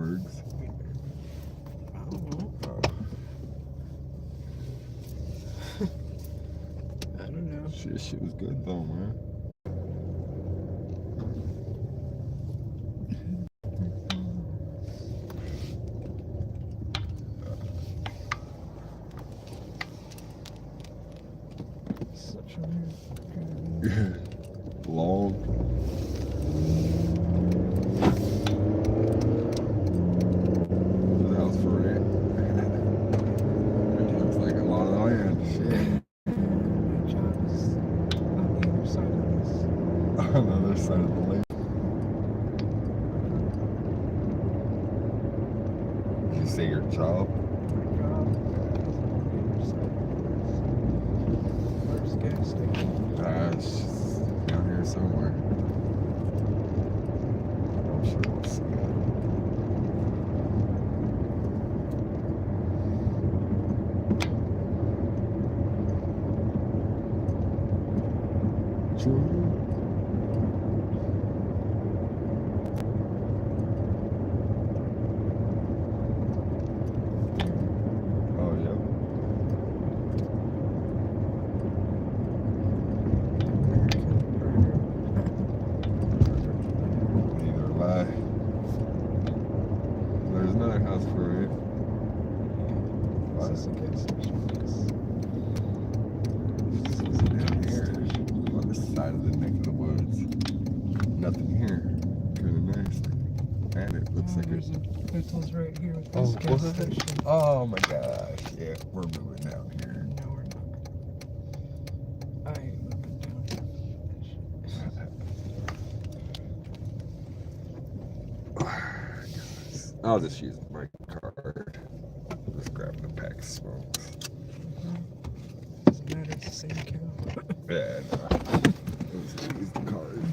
Goldbergs. I don't know. I don't know. Shit was good though, man. Such a weird. Yeah. Long. The house for rent. It looks like a lot of land. Shit. My job is on the other side of this. On the other side of the lake. Did you say your job? My job is on the other side of this. Where's the gas station? It's just down here somewhere. I'm sure we'll see it. Oh, yeah. Neither have I. There's another house for it. This is a gas station. This is down here on this side of the neck of the woods. Nothing here. Kind of nice. And it looks like there's it's. a Beetle's right here with Oh, this gas what? station. Oh my gosh. Yeah, we're moving down here. No, we're not. I ain't moving down here. I'll just use my card. Just grabbing a pack of smokes. Doesn't matter, it's the same account. Yeah, no. Just use the card.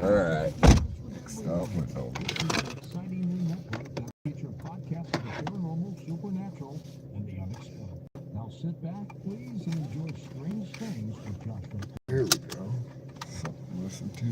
Alright. Next stop went over. Exciting new network that feature podcasts of the paranormal, supernatural, and the unexplained. Now sit back, please, and enjoy Strange Things with Josh Ray. Here we go. Something to listen to.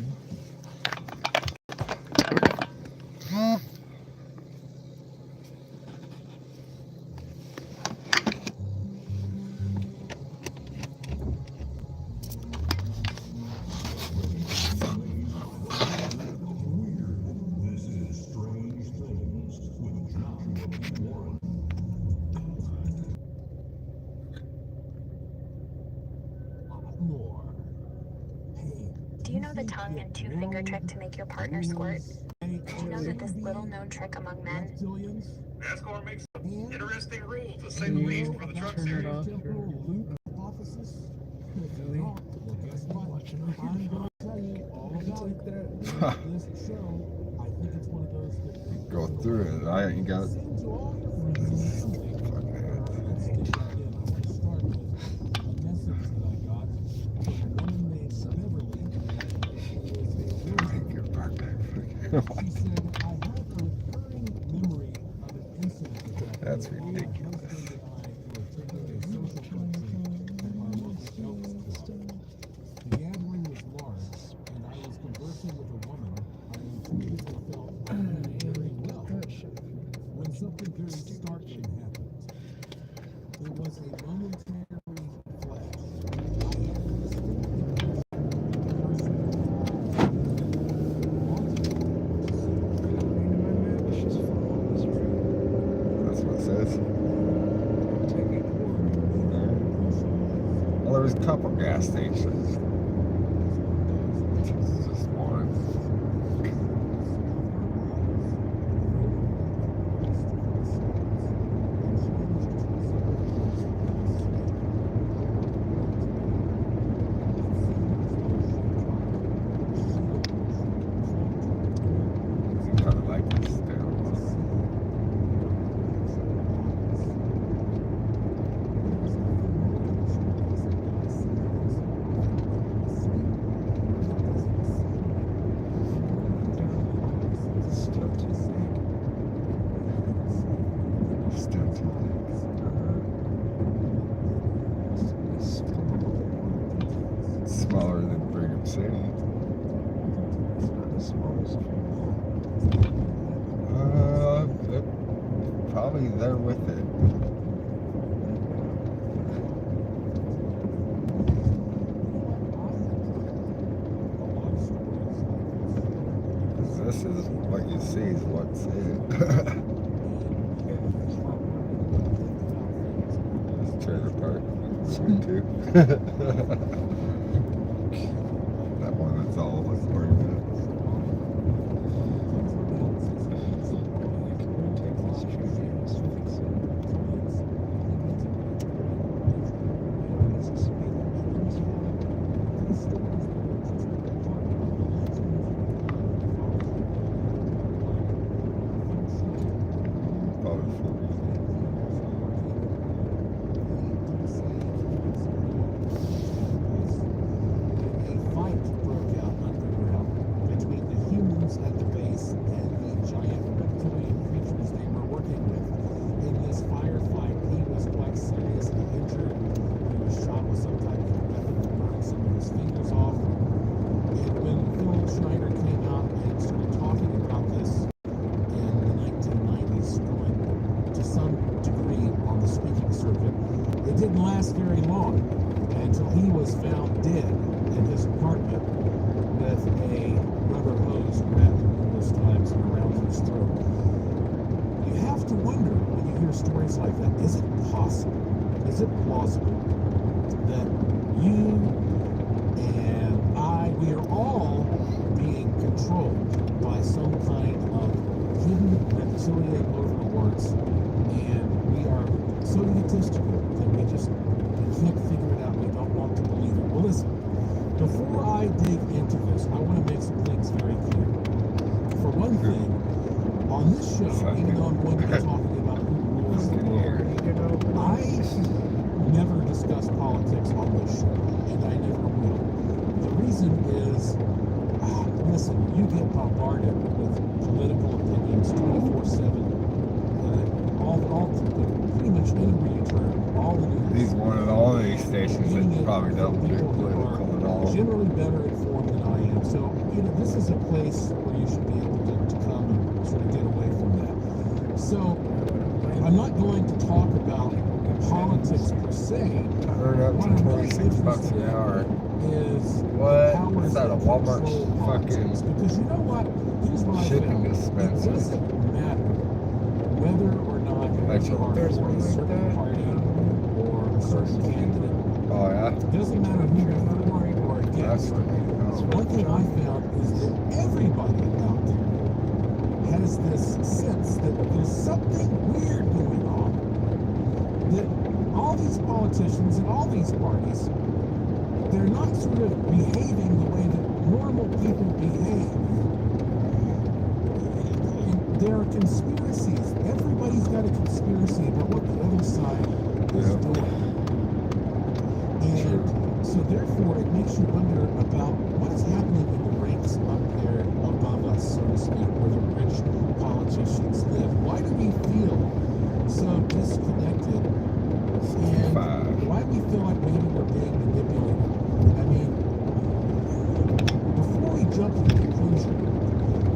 This is Strange Things with Joshua Warren. More. Hey, Do you know the tongue and two-finger trick to make your partner squirt? Do you know that this little-known trick among men? reptilians, NASCAR makes some interesting rules, to say Can the you least, for the truck turn it series. off? temporal loop This show, I think it's one of those that Go through it. I ain't got. send to all your friends something. Fuck that. Let's dig right in. I want to start with a message that I got from a woman named Beverly. Take your part back. She said, I have a recurring memory of an incident that That's my ridiculous. husband and I were attending a social function at our local Elks Club. The gathering was large, and I was conversing with a woman I intuitively felt I knew very well when something very startling happened. There was a momentary flash. I had a distinct impression of the person That's what it says. Taking Well, there was a couple gas stations. Just one. Kind of like this down. still too big. Still too big. It's smaller than Brigham City. It's not as small as Probably there with it. 'Cause this is what you see is what's in it. This trailer park. Sweet too. That one that's all like 40 minutes. take this tree and fix it. It's a speed Probably 40. A fight broke out underground between the humans at the base and the giant reptilian creatures they were working with. In this firefight, he was quite seriously injured. He was shot with some type of weapon that burned some of his fingers off. And when Phil Schneider came out and started talking about this in the 1990s, going to some degree on the speaking circuit, it didn't last very long until he was found dead in his apartment with a rubber hose wrapped numerous times around his throat. You have to wonder when you hear stories like that, is it possible, is it plausible that you and I, we are all being controlled by some kind of hidden reptilian overlords, and we are so egotistical that we can't figure it out. We don't want to believe it. Well, listen, before I dig into this, I want to make some things very clear. For one thing, on this show, even though I'm going to be talking about who rules the world, I never discuss politics on this show, and I never will. The reason is, listen, you get bombarded with political opinions 24/7. Pretty much anywhere you turn, all the news. He's one of all these stations that probably don't do political at all. Generally better informed than I am. So, this is a place where you should be able to come and sort of get away from that. So, I'm not going to talk about politics per se. Earn up What to I'm really 26 bucks an interested hour. in is What? the powers Is that a that Walmart control fucking politics. Because you know what? Here's what I shipping found. It dispenser? doesn't matter whether or not That's you a- are There's for one a like certain that. party or a certain candidate. Oh yeah? It doesn't matter who you're for or That's against. right. One thing I found is that everybody out there has this sense that there's something weird going on. That all these politicians and all these parties, they're not sort of behaving the way that normal people behave. And there are conspiracies. Everybody's got a conspiracy about what the other side is Yeah. doing. And so therefore it makes you wonder about what is happening in the ranks up there above us, so to speak, where the rich politicians live. Why do we feel so disconnected? And 65. why do we feel like maybe we're being manipulated? I mean, before we jump to the conclusion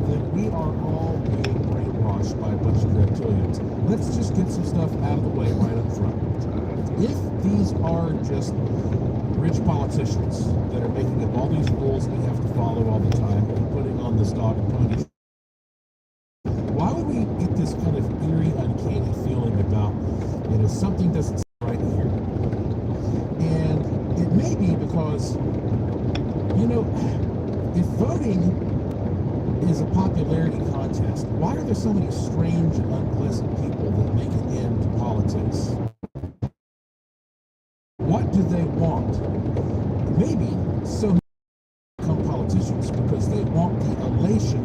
that we are all being brainwashed by a bunch of reptilians, let's just get some stuff out of the way right up front. If these are just rich politicians that are making up all these rules we have to follow all the time and putting on this dog and pony, why would we get this kind of eerie, uncanny feeling about, something doesn't seem right here? And it may be because, if voting is a popularity contest, why are there so many strange and unpleasant people that make it into politics? What do they want? Maybe so many become politicians because they want the elation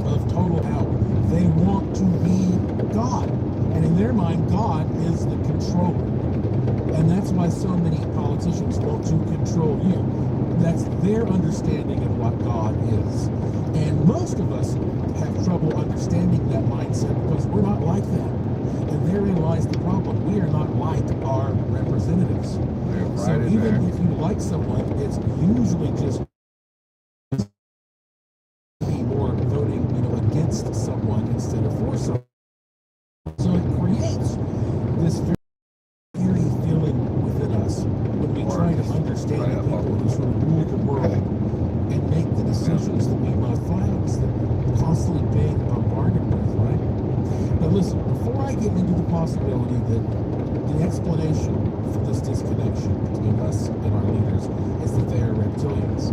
of total power. They want to be God. And in their mind, God is the controller. And that's why so many politicians want to control you. That's their understanding of what God is. And most of us have trouble understanding that mindset because we're not like that. And therein lies the problem. We are not like our representatives. They're So right in even there. if you like someone, it's usually just more voting, against someone instead of for someone. So it creates this very eerie feeling within us when we try to understand the people who sort of rule the world and make the decisions that we must find that we're constantly being bombarded with, right? Now listen, before I get into the possibility that the explanation for this disconnection between us and our leaders is that they are reptilians,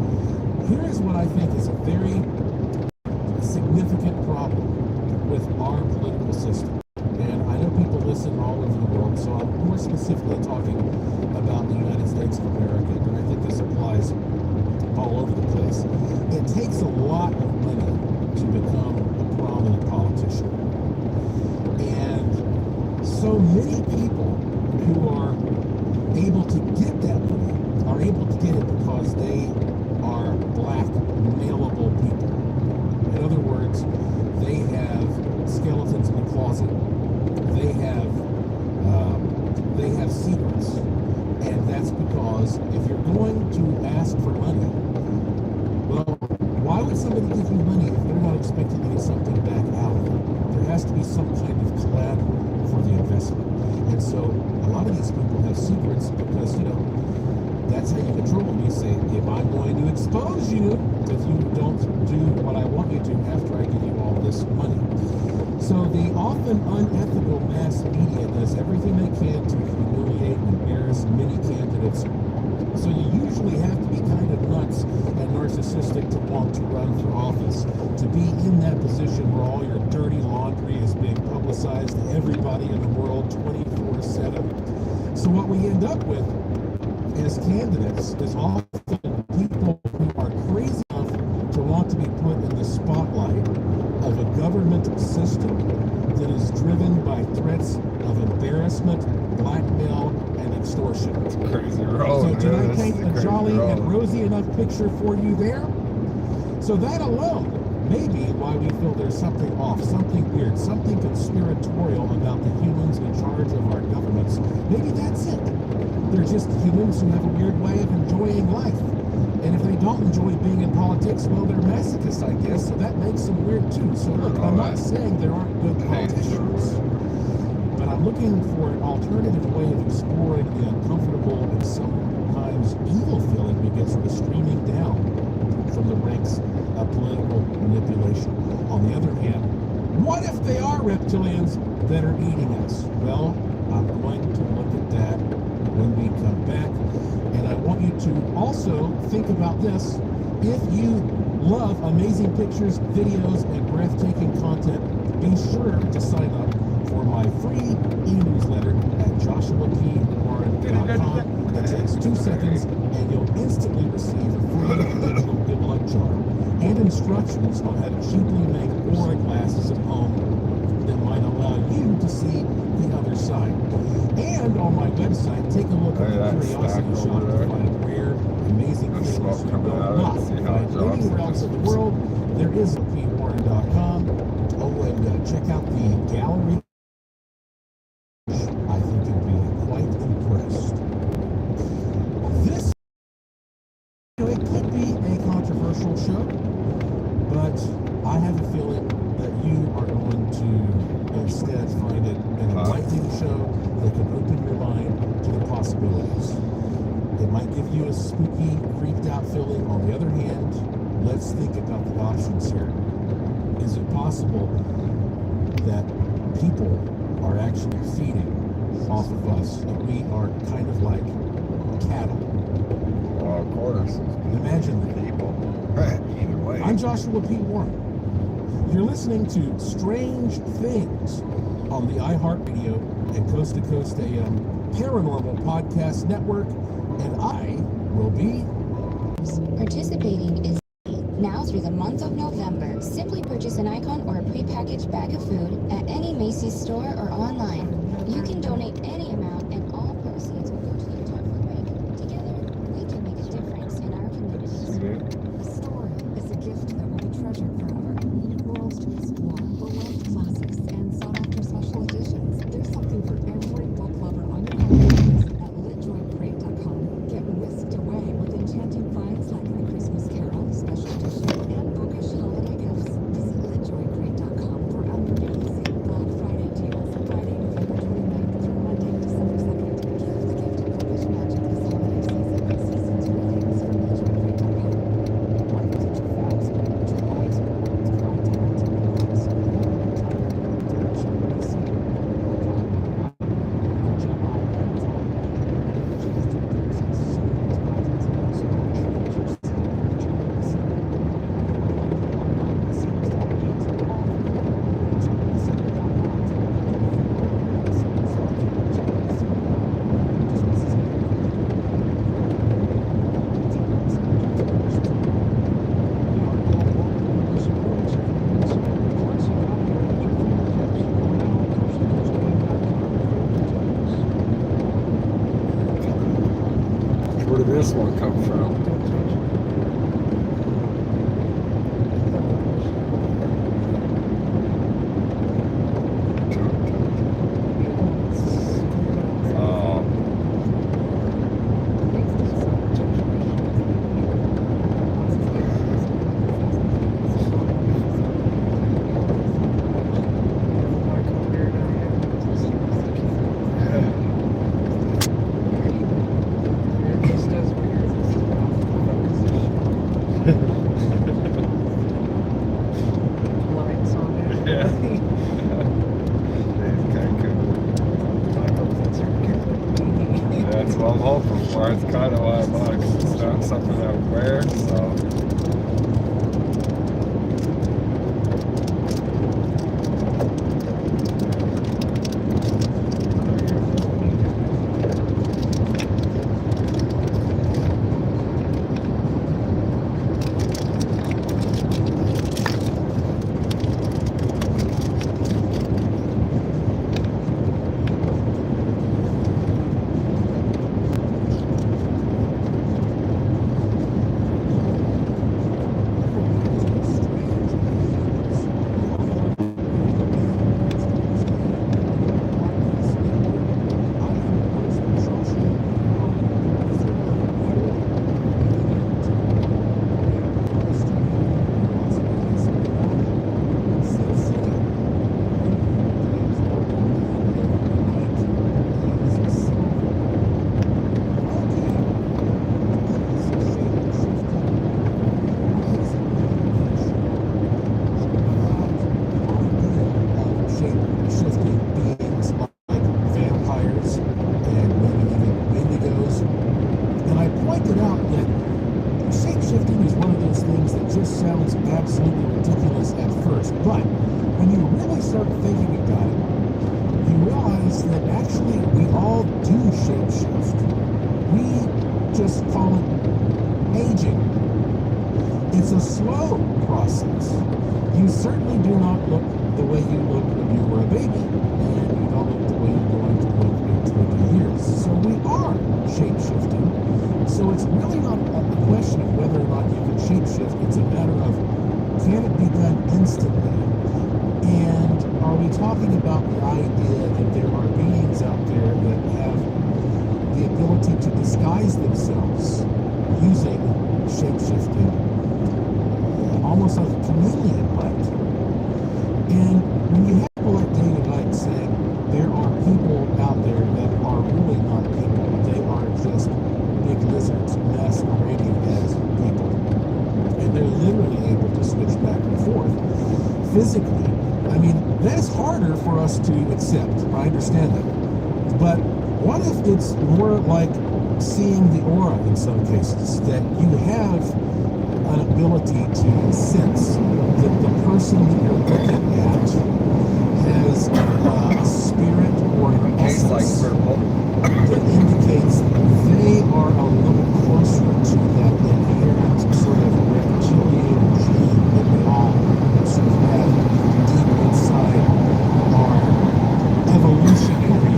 here is what I think is a very significant problem with our political system. And I know people listen all over the world, so I'm more specifically talking about the United States of America, but I think this applies all over the place. It takes a lot of money to become a prominent politician. And so many people who are able to get that money are able to get it because they are black, maleable people. In other words, they have skeletons in the closet. They have secrets, and that's because if you're going to ask for money, well, why would somebody give you money if they're not expecting to get something back out of it? There has to be some kind of collateral for the investment, and so a lot of these people have secrets because that's how you control them. You say, if I'm going to expose you if you don't do what I want you to after I give you all this money. So the often unethical mass media does everything they can to humiliate and embarrass many candidates. So you usually have to be kind of nuts and narcissistic to want to run for office, to be in that position where all your dirty laundry is being publicized to everybody in the world 24/7. So what we end up with as candidates is often people who are crazy enough to want to be put in the spotlight of a government system that is driven by threats of embarrassment, blackmail, and extortion. Crazy So road. did I man. paint That's a crazy jolly road. and rosy enough picture for you there? So that alone may be why we feel there's something off, something weird, something conspiratorial about the humans in charge of our governments. Maybe that's it. They're just humans who have a weird way of enjoying life. And if they don't enjoy being in politics, well, they're masochists, I guess, so that makes them weird too. So look, I'm not saying there aren't good politicians, but I'm looking for an alternative way of exploring the uncomfortable and sometimes evil feeling we get sort of streaming down from the ranks of political manipulation. On the other hand, what if they are reptilians that are eating us? Well, I'm going to look at that when we come back. And I want you to also think about this. If you love amazing pictures, videos, and breathtaking content, be sure to sign up for my free e-newsletter at joshuapwarren.com. It takes 2 seconds, and you'll instantly receive a free digital good luck instructions on how to cheaply make Aura glasses at home that might allow you to see the other side. And on my website, take a look at Hey, the that Curiosity stack Shop over to there. find rare, amazing The things smoke you coming will out, not see how it find drops, anywhere it else just- in the world. There is PeteWarren.com. Oh, and check out the gallery. I think you'll be quite impressed. This, it could be a controversial show, but I have a feeling that you are going to instead find it an enlightening show that can open your mind to the possibilities. It might give you a spooky, creeped out feeling. On the other hand, let's think about the options here. Is it possible that people are actually feeding off of us, that we are kind of like cattle? Well, of course. Imagine that. People. Either way. I'm Joshua P. Warren. You're listening to Strange Things on the iHeartRadio and Coast to Coast AM Paranormal Podcast Network, and I will be Participating is now through the month of November. Simply purchase an icon or a prepackaged bag of food at any Macy's store or online. You can donate any amount and all proceeds will go to the Dartford Bank. Together, we can make a difference in our communities. A story is a gift that will be treasured forever. Need worlds to explore, beloved classics, and sought-after special editions. There's something for every book lover on your holidays at litjoycrate.com. Get whisked away with enchanting finds like The Christmas Carol, Special Edition, and bookish holiday gifts. Visit litjoycrate.com for amazing Black Friday deals. Friday, November 29th through Monday, December 2nd. Give the gift of bookish magic this holiday season. Season 2 things from litjoycrate.com. Where did this one come from? Oh, It just does weird. Lights on it. yeah. That's what I'm hoping for. It's kind of why I'm like, it's not something I would wear, so. shape-shifting beings like vampires and maybe even wendigos. And I pointed out that shape-shifting is one of those things that just sounds absolutely ridiculous at first, but when you really start thinking about it, you realize that actually we all do shape-shift. We just call it aging. It's a slow process. You certainly do not look the way you look when you were a baby, and you don't look the way you're going to look in 20 years. So we are shape-shifting. So it's really not a question of whether or not you can shape-shift. It's a matter of, can it be done instantly? And are we talking about the idea that there are beings out there that have the ability to disguise themselves using shape-shifting, almost like a chameleon light? And when you have people like David Icke saying there are people out there that are really not people, they are just big lizards masquerading as people, and they're literally able to switch back and forth physically. I mean, that's harder for us to accept. I understand that. But what if it's more like seeing the aura in some cases, that you have an ability to sense that the person that you're looking at has a spirit or an Tastes like essence purple. that indicates they are a little closer to that inherent sort of reptilian gene that we all sort of have deep inside our evolutionary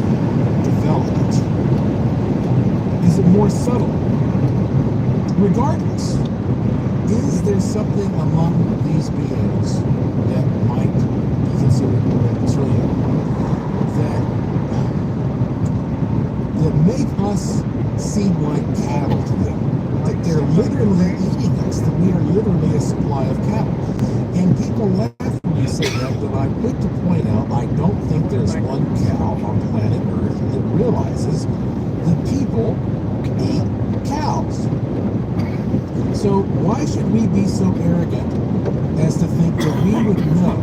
development. Is it more subtle? Regardless, is there something among these beings that might be considered reptilian that make us seem like cattle to them? That they're literally eating us, that we are literally a supply of cattle. And people laugh when you say that, but I'm quick to point out I don't think there's one cow on planet Earth that realizes that people eat cows. So why should we be so arrogant as to think that we would know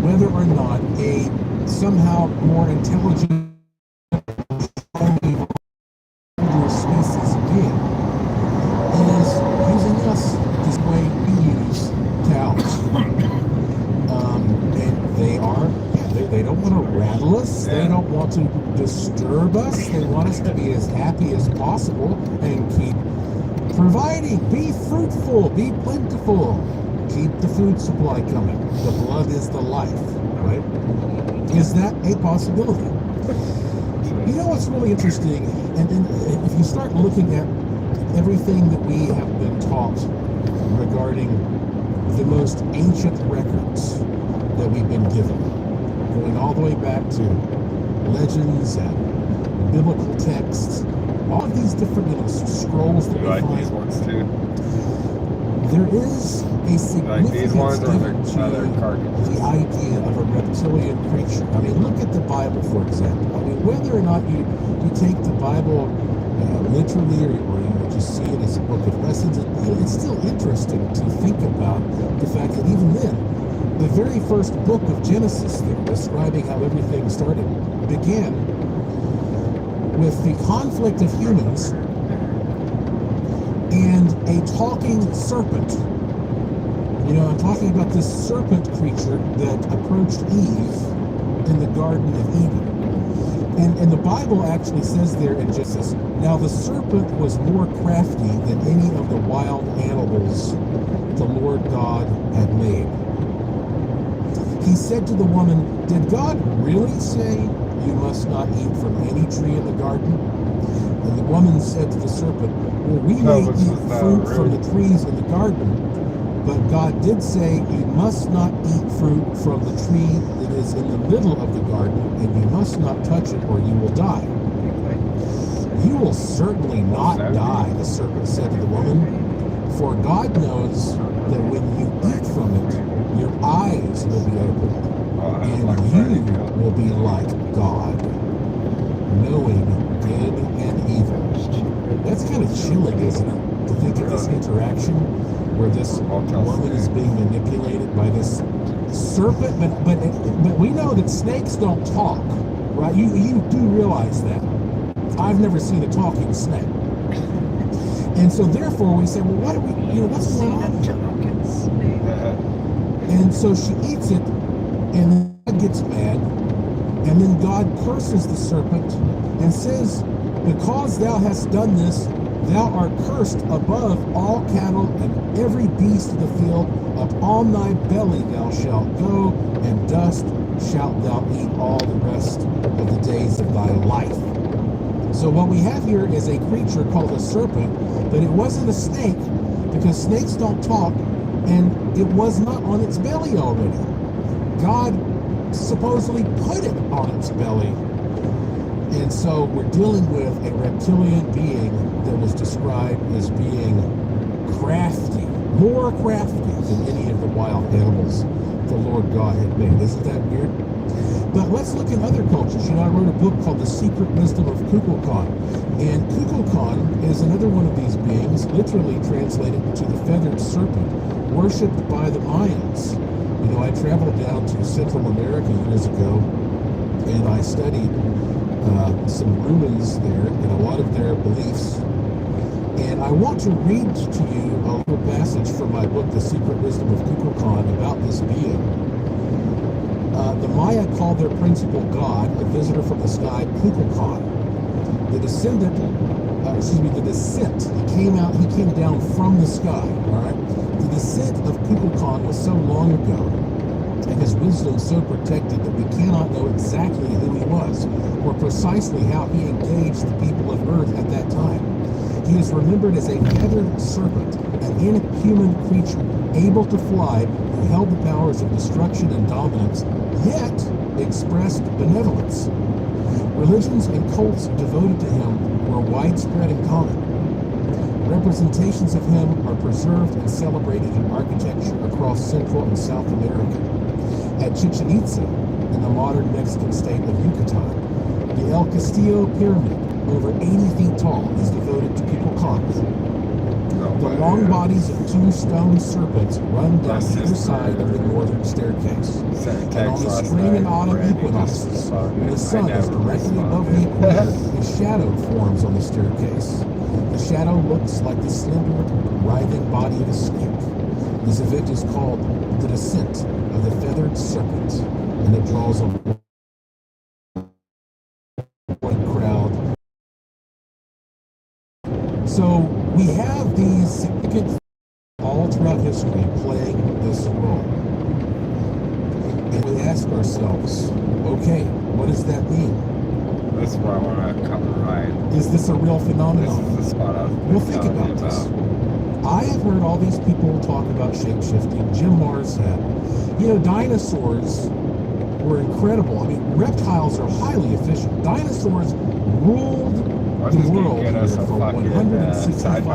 whether or not a somehow more intelligent species being is using us this way we use cows? And they don't want to rattle us. They don't want to disturb us. They want us to be as happy as possible and keep providing. Be fruitful, be plentiful, keep the food supply coming. The blood is the life, right? Is that a possibility? You know what's really interesting, and if you start looking at everything that we have been taught regarding the most ancient records that we've been given, going all the way back to legends and biblical texts, all of these different scrolls that You we like find, these ones too? there is a Like these significance ones or given other to carcasses? the idea of a reptilian creature. I mean, look at the Bible, for example. I mean, whether or not you take the Bible literally or you just see it as a book of lessons, it's still interesting to think about the fact that even then, the very first book of Genesis there, describing how everything started, began with the conflict of humans and a talking serpent. You know, I'm talking about this serpent creature that approached Eve in the Garden of Eden. And the Bible actually says there in Genesis, now the serpent was more crafty than any of the wild animals the Lord God had made. He said to the woman, did God really say you must not eat from any tree in the garden? And the woman said to the serpent, well, we may eat fruit from the trees in the garden, but God did say you must not eat fruit from the tree that is in the middle of the garden, and you must not touch it or you will die. You will certainly not die, the serpent said to the woman, for God knows that when you eat from it, your eyes will be opened, and you will be like God, knowing good and evil. That's kind of chilling, isn't it? To think of this interaction where this woman is being manipulated by this serpent, but we know that snakes don't talk, right? You do realize that. I've never seen a talking snake. And so therefore we say, well, what are we, what's going on here? And so she eats it, and God gets mad, and then God curses the serpent and says, because thou hast done this, Thou art cursed above all cattle and every beast of the field. Upon thy belly thou shalt go, and dust shalt thou eat all the rest of the days of thy life. So what we have here is a creature called a serpent, but it wasn't a snake, because snakes don't talk, and it was not on its belly already. God supposedly put it on its belly. And so we're dealing with a reptilian being that was described as being crafty, more crafty than any of the wild animals the Lord God had made. Isn't that weird? But let's look in other cultures. You know, I wrote a book called The Secret Wisdom of Kukulkan. And Kukulkan is another one of these beings, literally translated to the feathered serpent, worshipped by the Mayans. You know, I traveled down to Central America years ago, and I studied some ruins there and a lot of their beliefs. And I want to read to you a little passage from my book, The Secret Wisdom of Kukulkan, about this being. The Maya called their principal god, a visitor from the sky, Kukulkan. The descent, he came down from the sky, all right? The descent of Kukulkan was so long ago, and his wisdom so protected that we cannot know exactly who he was, or precisely how he engaged the people of Earth at that time. He is remembered as a feathered serpent, an inhuman creature, able to fly, who held the powers of destruction and dominance, yet expressed benevolence. Religions and cults devoted to him were widespread and common. Representations of him are preserved and celebrated in architecture across Central and South America. At Chichen Itza, in the modern Mexican state of Yucatan, the El Castillo Pyramid, over 80 feet tall, is devoted to Kukulkan. The long bodies of two stone serpents run down either side of the northern staircase. And on the spring and autumn equinoxes, when the sun is directly above the equator, a shadow forms on the staircase. The shadow looks like the slender, writhing body of a snake. This event is called the descent of the feathered serpent, and it draws a white crowd. So we have these significant all throughout history playing this role. And we ask ourselves, okay, what does that mean? That's where I want to come right. Is this a real This phenomenon? is the spot I was Well, think telling you about this. I have heard all these people talk about shape-shifting. Jim Mars had. You know, dinosaurs were incredible. I mean, reptiles are highly efficient. Dinosaurs ruled the world here for 165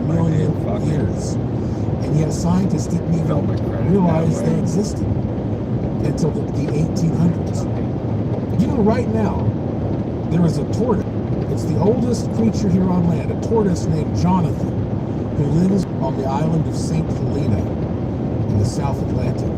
million years. And yet scientists didn't even realize they existed until the 1800s. You know, right now, there is a tortoise. It's the oldest creature here on land, a tortoise named Jonathan, who lives on the island of St. Helena in the South Atlantic.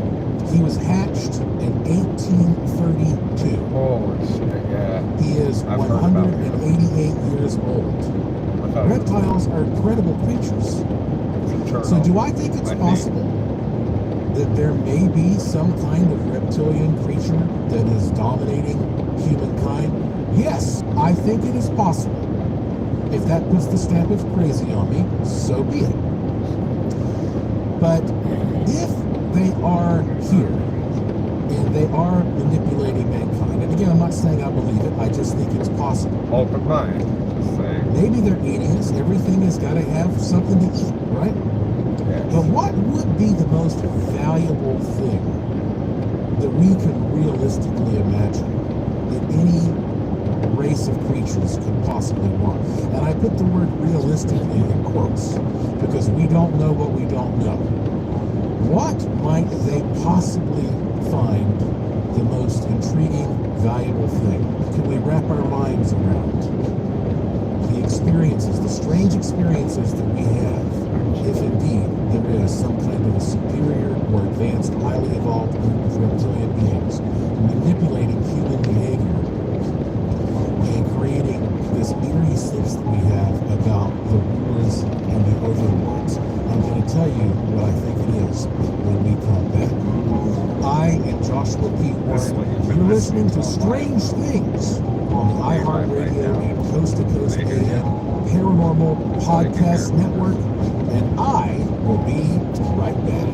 He was hatched in 1832. Holy shit, yeah. He is I've heard about him. 188 years old. I thought it was Reptiles are incredible creatures. a turtle. So do I think it's I think- possible that there may be some kind of reptilian creature that is dominating humankind? Yes, I think it is possible. If that puts the stamp of crazy on me, so be it. But if they are here and they are manipulating mankind, and again, I'm not saying I believe it, I just think it's possible. Open mind. Just saying. Maybe they're eating us. Everything has got to have something to eat, right? But Yes. what would be the most valuable thing that we can realistically imagine that any race of creatures could possibly want? And I put the word realistically in quotes because we don't know what we don't know. What might they possibly find the most intriguing, valuable thing? Can we wrap our minds around the experiences, the strange experiences that we have, if indeed there is some kind of a superior or advanced, highly evolved group of reptilian beings manipulating human behavior and creating this eerie sense that we have about the rulers and the overlords? I'm going to tell you what I think it is when we come back. I am Joshua P. This is what Warren. you've been You're listening to listening to all Strange Things on the iHeartRadio and Coast to Coast AM Paranormal Podcast Network, and I will be right back.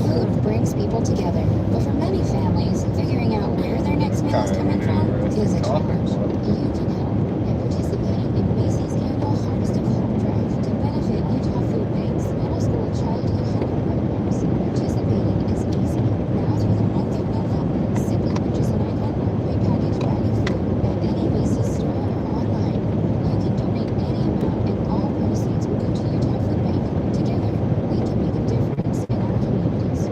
Food brings people together, but for many families, figuring out where their next meal is coming from is a challenge. You can help by participating in Macy's annual Harvest of Hope Drive to benefit Utah Food Bank's middle school childhood hunger programs. Participating is easy. Now through the month of November, simply purchase an icon or prepackaged bag of food at any Macy's store or online. You can donate any amount and all proceeds will go to Utah Food Bank. Together, we can make a difference in our communities.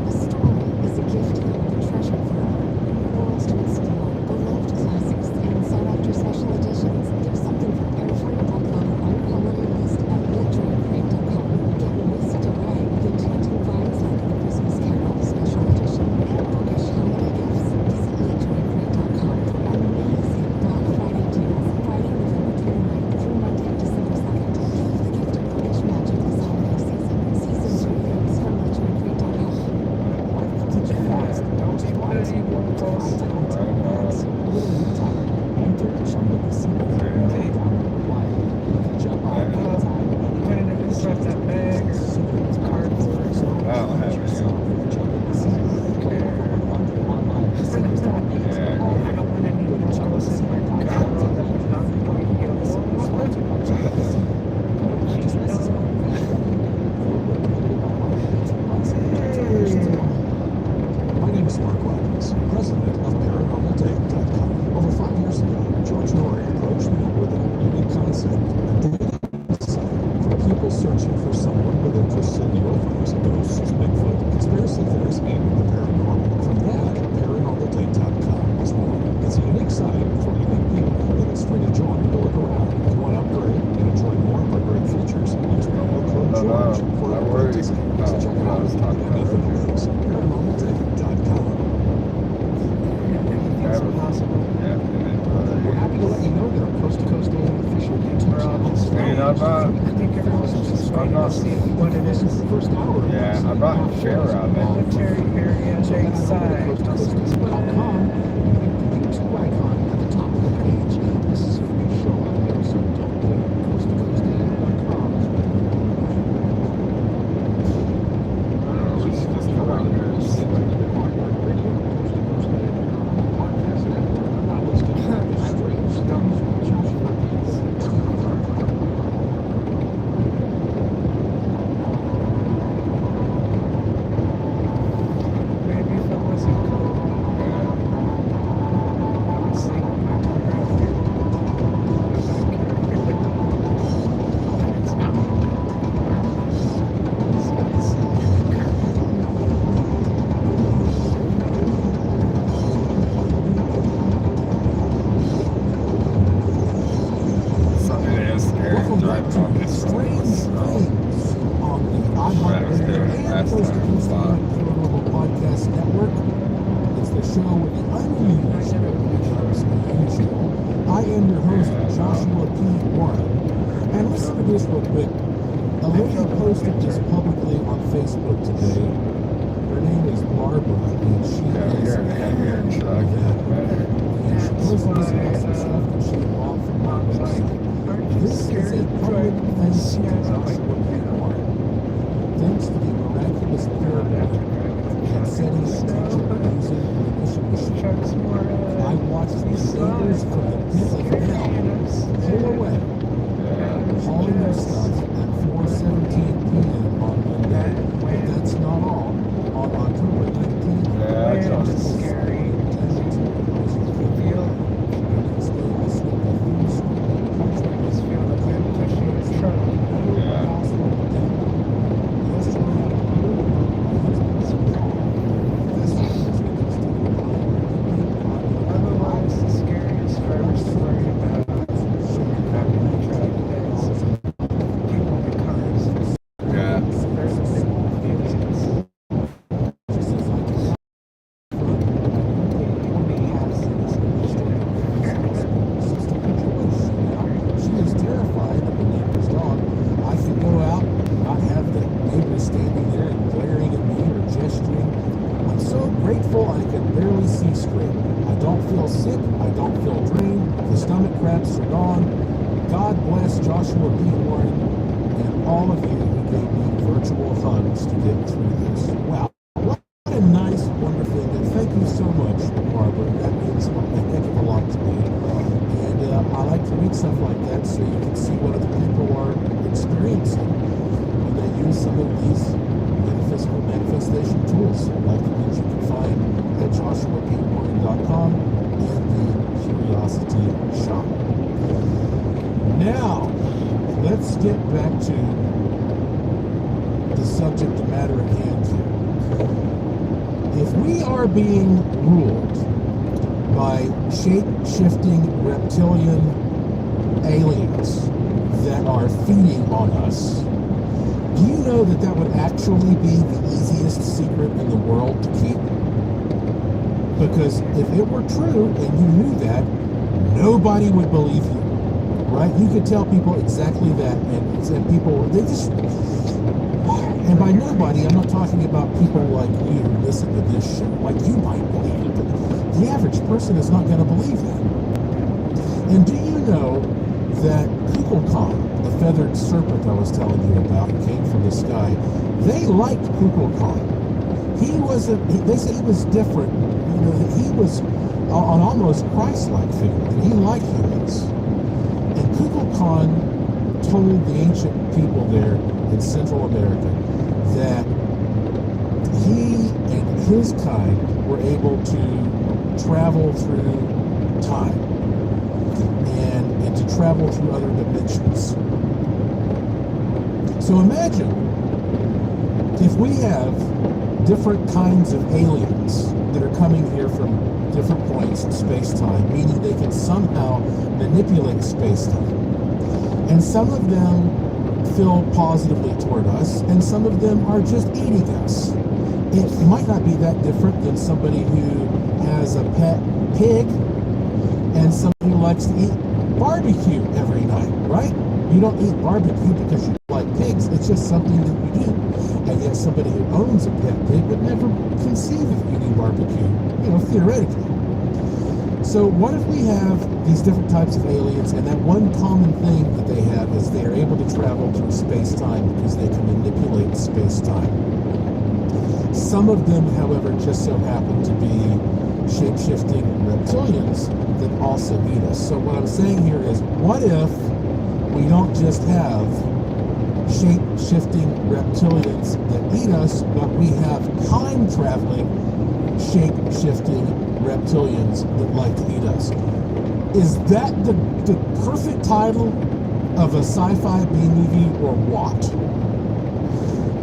A story is a gift that will be treasured forever. Worlds to explore, beloved classics, and sought after special editions. There's something for every book lover on your holiday list at litjoycrate.com. Get whisked away with enchanting finds like The Christmas Carol Special Edition and bookish holiday gifts. Visit litjoycrate.com for amazing Black Friday deals. Friday, November 29th through Monday, December 2nd. Give the gift of bookish magic this holiday season. Season's reviews from litjoycrate.com. Teach you fast, don't you want to see what it's like to Little Utah, enter Chumba Casino. Jump on anytime. Put it in inside that bag or Secrets, cardboard. I don't have any. Chumba Casino. Online casinos. I don't want any chocolates in my car. That's not going to get My name is Mark Robbins, president of ParanormalDate.com. Over 5 years ago, George Norrie approached me with a unique concept, a dating site for people searching for someone with interests in UFOs, ghosts, Bigfoot, conspiracy theories, and the paranormal. From that, ParanormalDate.com was born. It's a unique site for unique people that is free to join to look around. If you want to upgrade and enjoy more of our great features, use promo code George for a great discount. So check it out. Anything goes. ParanormalDate.com. Anything's possible. We're happy to let you know that our Coast to Coast AM official YouTube channel Hey, I'm not- I think everyone's just waiting to see what it is. The first hour of Yeah, this I'm not sure on that. Military area inside. CoastToCoast.com. The YouTube icon at the top of the page. This is a free show out there, so don't wait. CoastToCoast.com. Let's just go out here and see. Maybe if it wasn't cold, I would sleep in my car after. It's not. Something that is scary Welcome back driving on to this Strange road. Things on the iHeartRadio and Last Coast to time, Coast Paranormal Podcast Network. It's the show with the unusual becomes usual. I am your host, Joshua P. Warren. And listen to this real quick. A lady posted this publicly on Facebook today. Her name is Barbara, and she is Here, truck. and she posted this about some stuff that she bought from my website. This is a public thanks to Joshua P. Warren. Thanks to the miraculous paradigm and setting attention using the mission machine. Truck's more, I watched these neighbors from the pit of hell pull away, hauling their stuff at 4:17 p.m. on Monday. But that's not all. On October 19th, Yeah, it's Josh. scary. attended to the Feel, stay listening to food I just feel the wind pushing his truck. Otherwise, the scariest I've ever seen. stomach cramps are gone. God bless Joshua P. Warren and all of you who gave me virtual hugs to get through this. Wow, what a nice, wonderful thing. Thank you so much, Barbara. That means a heck of a lot to me. And I like to read stuff like that so you can see what other people are experiencing when they use some of these metaphysical manifestation tools, like the ones you can find at joshuapwarren.com and the Curiosity Shop. Now, let's get back to the subject matter at hand here. If we are being ruled by shape-shifting reptilian aliens that are feeding on us, do you know that that would actually be the easiest secret in the world to keep? Because if it were true and you knew that, nobody would believe you, right? You could tell people exactly that, and people, they just, and by nobody, I'm not talking about people like you who listen to this show, like you might believe it, but the average person is not going to believe that. And do you know that Kukulkan, the feathered serpent I was telling you about, who came from the sky, they liked Kukulkan. They said he was different. You know, he was an almost Christ-like figure, and he liked humans. And Kukulkan told the ancient people there in Central America that he and his kind were able to travel through time and to travel through other dimensions. So imagine if we have different kinds of aliens that are coming here from different points in space-time, meaning they can somehow manipulate space-time. And some of them feel positively toward us, and some of them are just eating us. It might not be that different than somebody who has a pet pig and somebody who likes to eat barbecue every night, right? You don't eat barbecue because you like pigs, it's just something that you do. And yet somebody who owns a pet pig would never conceive of eating barbecue, you know, theoretically. So what if we have these different types of aliens, and that one common thing that they have is they are able to travel through space-time because they can manipulate space-time. Some of them, however, just so happen to be shape-shifting reptilians that also eat us. So what I'm saying here is, what if we don't just have shape-shifting reptilians that eat us, but we have time-traveling shape-shifting reptilians that like to eat us? Is that the perfect title of a sci-fi B-movie or what?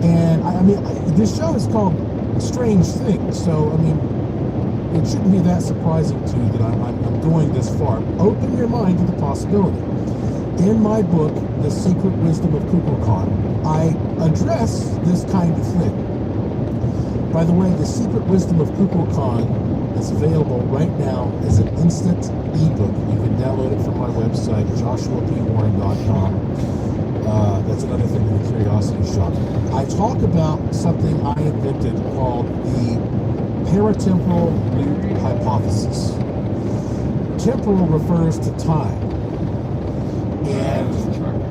And I mean, this show is called Strange Things, so I mean, it shouldn't be that surprising to you that I'm going this far. Open your mind to the possibility. In my book, The Secret Wisdom of Kukulkan, I address this kind of thing. By the way, The Secret Wisdom of Kukulkan is available right now as an instant ebook. You can download it from my website, joshuapwarren.com. That's another thing in the Curiosity Shop. I talk about something I invented called the paratemporal loop hypothesis. Temporal refers to time, and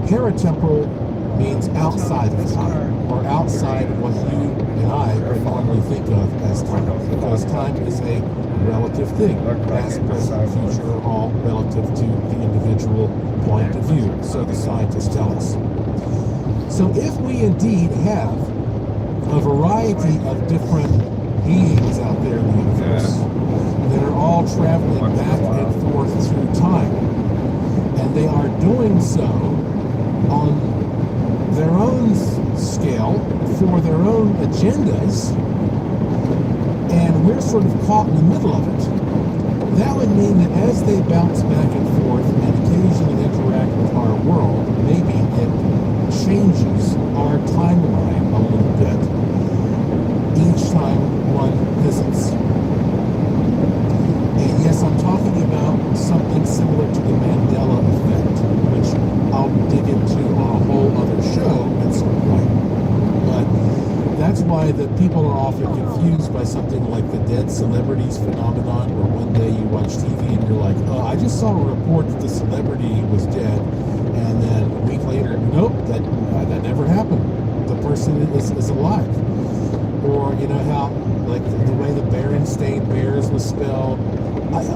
paratemporal means outside of time, or outside of what you and I would normally think of as time, because time is a relative thing. Past, present, future are all relative to the individual point of view, so the scientists tell us. So if we indeed have a variety of different beings out there in the universe that are all traveling back and forth through time, and they are doing so on their own scale for their own agendas, and we're sort of caught in the middle of it, that would mean that as they bounce back and forth and occasionally interact with our world, maybe it changes our timeline a little bit each time one visits. And yes, I'm talking about something similar to the Mandela effect, which I'll dig into on a whole other show at some point. But that's why why that people are often confused by something like the dead celebrities phenomenon, where one day you watch TV and you're like, oh, I just saw a report that the celebrity was dead, and then a week later, nope, that never happened. The person is alive. Or you know how like the way the Berenstain Bears was spelled.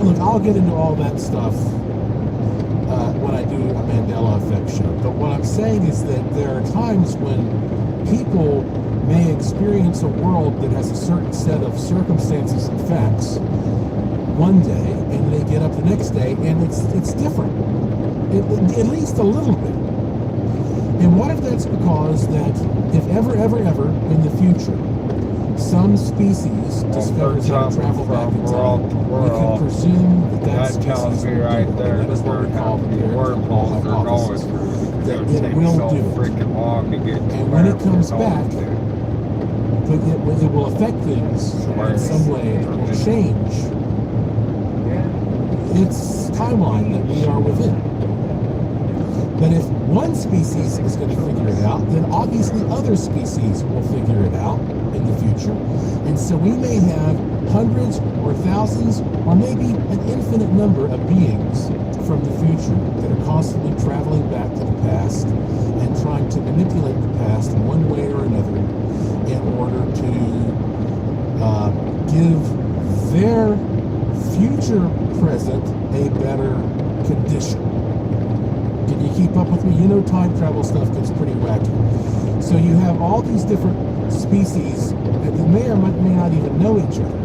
Look, I'll get into all that stuff when I do a Mandela Effect show. But what I'm saying is that there are times when people may experience a world that has a certain set of circumstances and facts one day, and they get up the next day, and it's different, at least a little bit. And what if that's because that if ever in the future some species discovers how to travel back in time, we can presume that tells species me will right do it. there And that is what we call the wormholes are going hypothesis. through. That It'll it take will so do it. freaking long to get to And where when it comes we're going back, to. But it will affect things in some way. It will change its timeline that we are within. But if one species is going to figure it out, then obviously other species will figure it out in the future. And so we may have hundreds or thousands or maybe an infinite number of beings from the future that are constantly traveling back to the past and trying to manipulate the past in one way or another in order to give their future present a better condition. Can you keep up with me? You know, time travel stuff gets pretty wacky. So you have all these different species that may or may not even know each other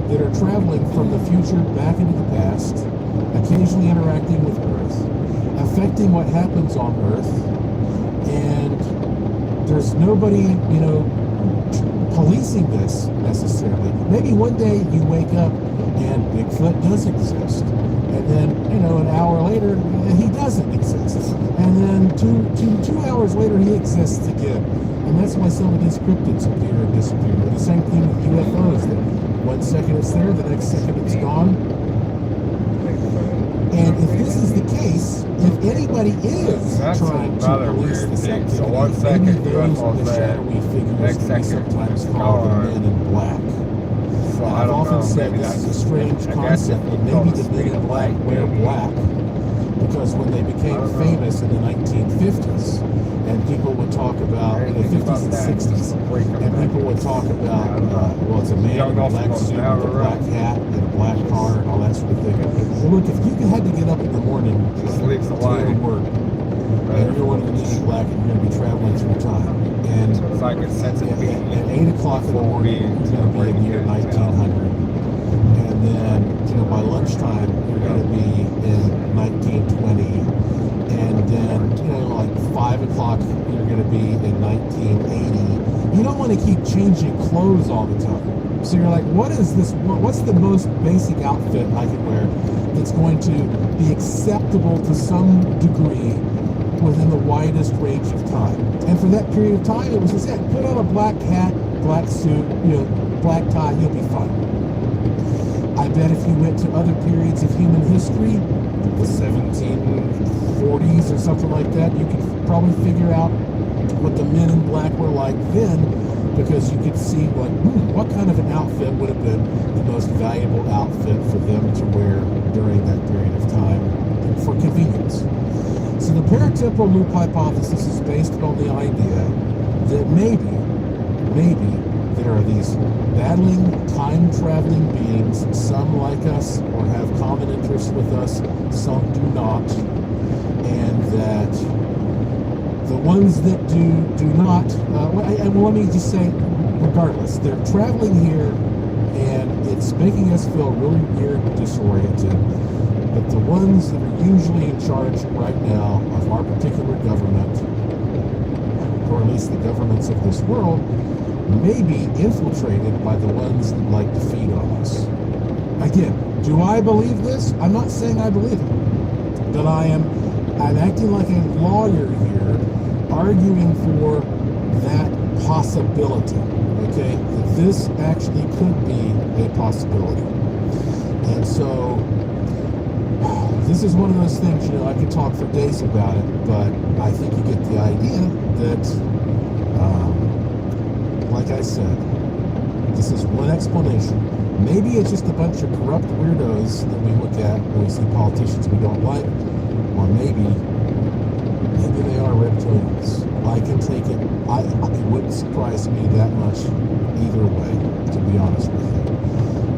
that are traveling from the future back into the past, occasionally interacting with Earth, affecting what happens on Earth, and there's nobody, policing this necessarily. Maybe one day you wake up and Bigfoot does exist. And then, an hour later, he doesn't exist. And then two hours later, he exists again. And that's why some of these cryptids appear and disappear. The same thing with UFOs. That 1 second it's there, the next second it's gone. And if this is the case, if anybody is That's trying to another police weird this thing. activity, So 1 maybe second those are UFO's the there, shadowy figures next that we second sometimes it's call the gone. men in black. So And I I've don't often know, said maybe this is a that's- strange I guess concept, if but you maybe call the the men in speed black light, wear maybe. black because when they became I don't know. famous in the 1950s, and people would talk about the Anything 50s about and that, 60s, wake up and back. people would talk about, well, it's a man Young in a off black goes suit down with a the black road. hat and a black car and all that sort of thing. Well, look, if you had to get up in the morning Just leaves to the go to light. work, and you're one of the men in black, and you're going to be traveling through time, and So it's like a sense of being. at 8 o'clock in the morning, you're going to be in the year 1900. And then, by lunchtime, you're going to be in 1920. And then, like 5 o'clock, you're going to be in 1980. You don't want to keep changing clothes all the time. So you're like, what's the most basic outfit I can wear that's going to be acceptable to some degree within the widest range of time? And for that period of time, it was just, put on a black hat, black suit, black tie, you'll be fine. I bet if you went to other periods of human history, the 1740s or something like that, you could probably figure out what the men in black were like then, because you could see what kind of an outfit would have been the most valuable outfit for them to wear during that period of time for convenience. So the paratemporal loop hypothesis is based on the idea that maybe there are these battling, time-traveling beings, some like us or have common interests with us, some do not, and that the ones that do not, let me just say, regardless, they're traveling here, and it's making us feel really weird and disoriented, but the ones that are usually in charge right now of our particular government, or at least the governments of this world, may be infiltrated by the ones that like to feed on us. Again, do I believe this? I'm not saying I believe it, but I'm acting like a lawyer here, arguing for that possibility, okay? That this actually could be a possibility. And so, this is one of those things, I could talk for days about it, but I think you get the idea that, like I said, this is one explanation. Maybe it's just a bunch of corrupt weirdos that we look at when we see politicians we don't like, or maybe they are reptilians. I can take it. It wouldn't surprise me that much either way, to be honest with you.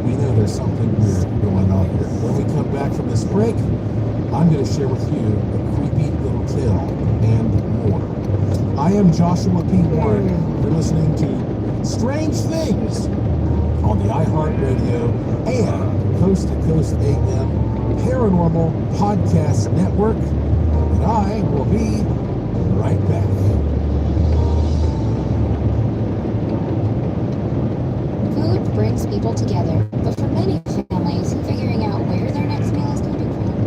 We know there's something weird going on here. When we come back from this break, I'm going to share with you a creepy little tale and more. I am Joshua P. Warren. You're listening to Strange Things on the iHeartRadio and Coast to Coast AM Paranormal Podcast Network. And I will be right back. Food brings people together, but for many families, figuring out where their next meal is coming from is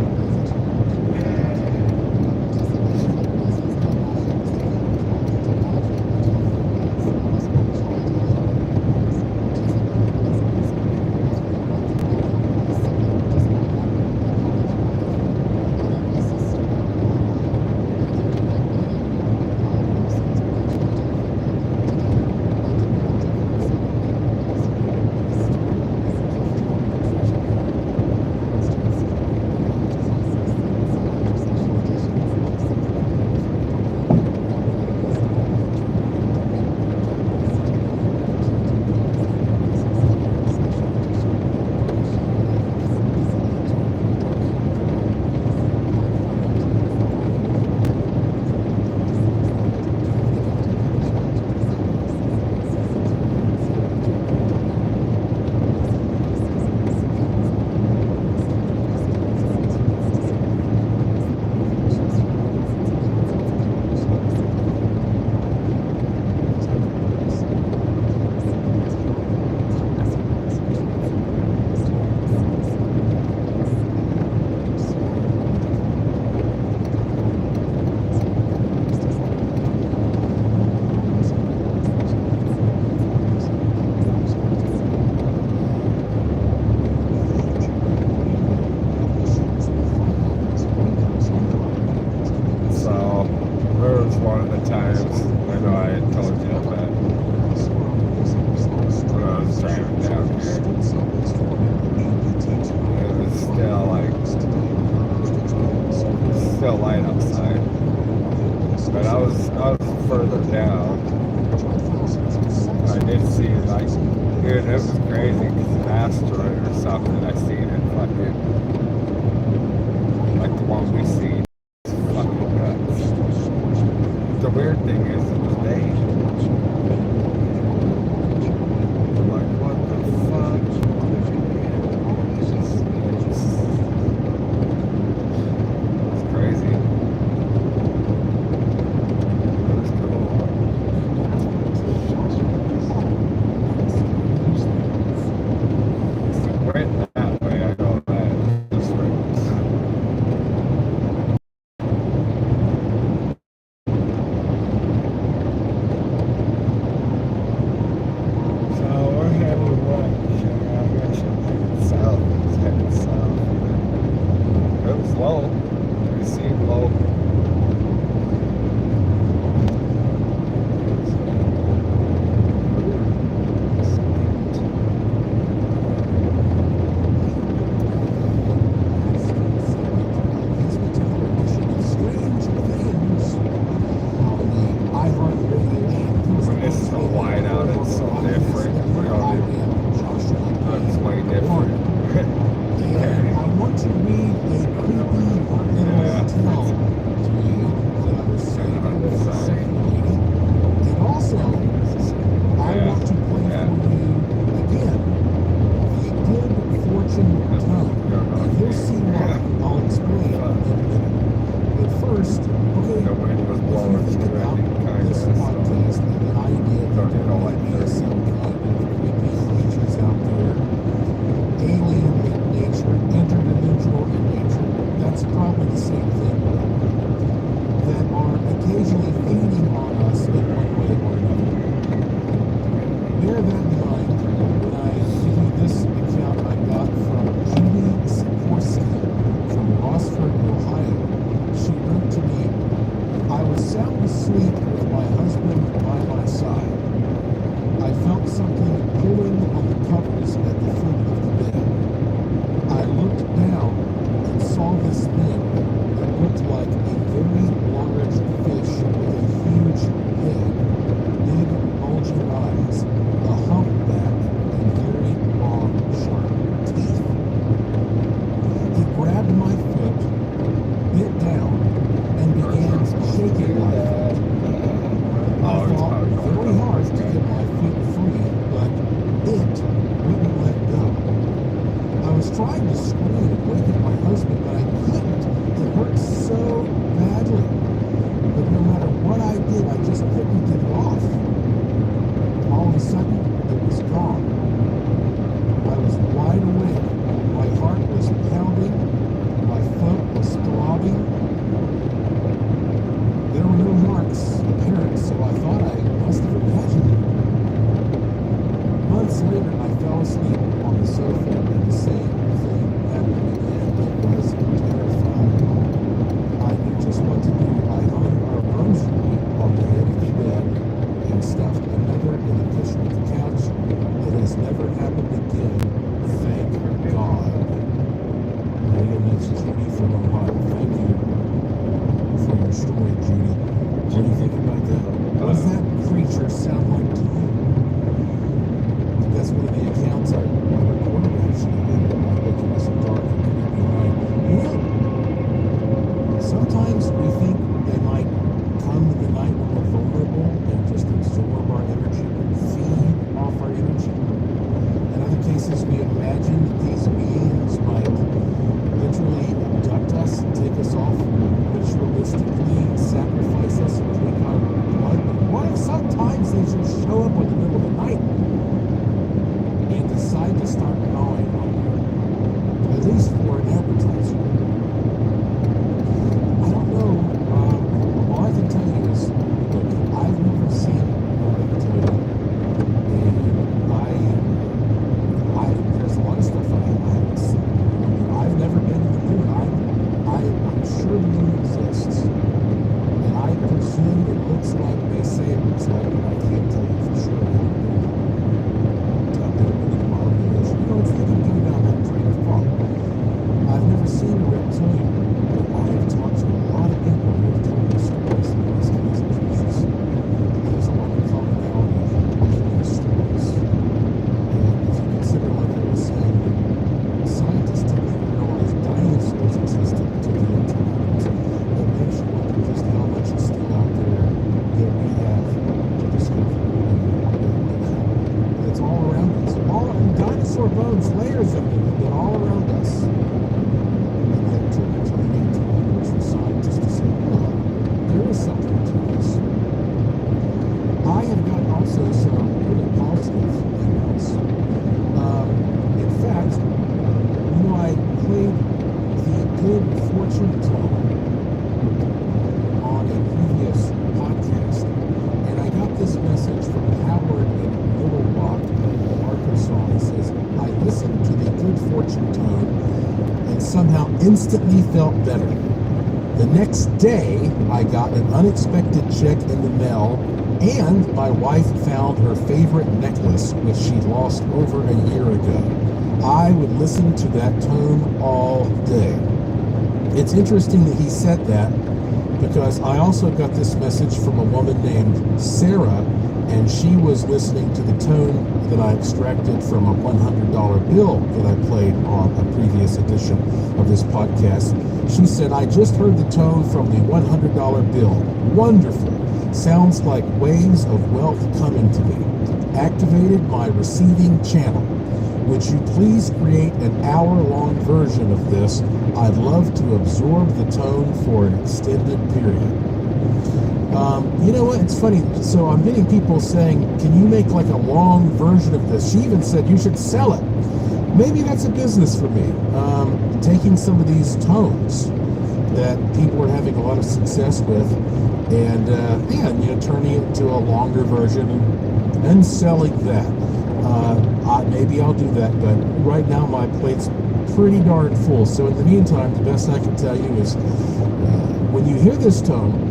a sound asleep with my husband by my side. I off, ritualistically sacrifice us and drink our blood? What if sometimes they just show up in the middle of the night and decide to start gnawing on you, at least for an appetizer? I don't know. All I can tell you is, look, I've never seen a reptilian, and there's a lot of stuff I haven't seen. I've never been to the moon. I'm sure the moon exists, and I presume it looks like they say it looks like, but I can't tell you for sure. I've never been to the Mojave Nation. You know, it's thinking go down that train of thought. I've never seen a reptilian, but I have talked to a lot of people who have told me stories of these kinds of creatures. There's a lot of commonality in these stories. And if you consider, like I was saying, that scientists didn't even realize dinosaurs existed until the internet. It makes you wonder just how much is still out there that we have to discover. And it's all around us. All in dinosaur bones, layers of them have been all around us. And yet it took until the 1800s for scientists to say, oh, there is something to this. I have got also some really positive emails. In fact, you know, I played the Good Fortune tone on a previous podcast, and I got this message from Howard in Little Rock, Arkansas. He says, I listened to the Good Fortune tone and somehow instantly felt better. The next day, I got an unexpected check in the mail, and my wife found her favorite necklace, which she'd lost over a year ago. I would listen to that tone all day. It's interesting that he said that, because I also got this message from a woman named Sarah, and she was listening to the tone that I extracted from a $100 bill that I played on a previous edition of this podcast. She said, I just heard the tone from the $100 bill. Wonderful. Sounds like waves of wealth coming to me. Activated my receiving channel. Would you please create an hour-long version of this? I'd love to absorb the tone for an extended period. You know what? It's funny. So I'm getting people saying, can you make like a long version of this? She even said you should sell it. Maybe that's a business for me. Taking some of these tones that people are having a lot of success with, and you know, turning it into a longer version and selling that. Maybe I'll do that, but right now my plate's pretty darn full. So in the meantime, the best I can tell you is when you hear this tone,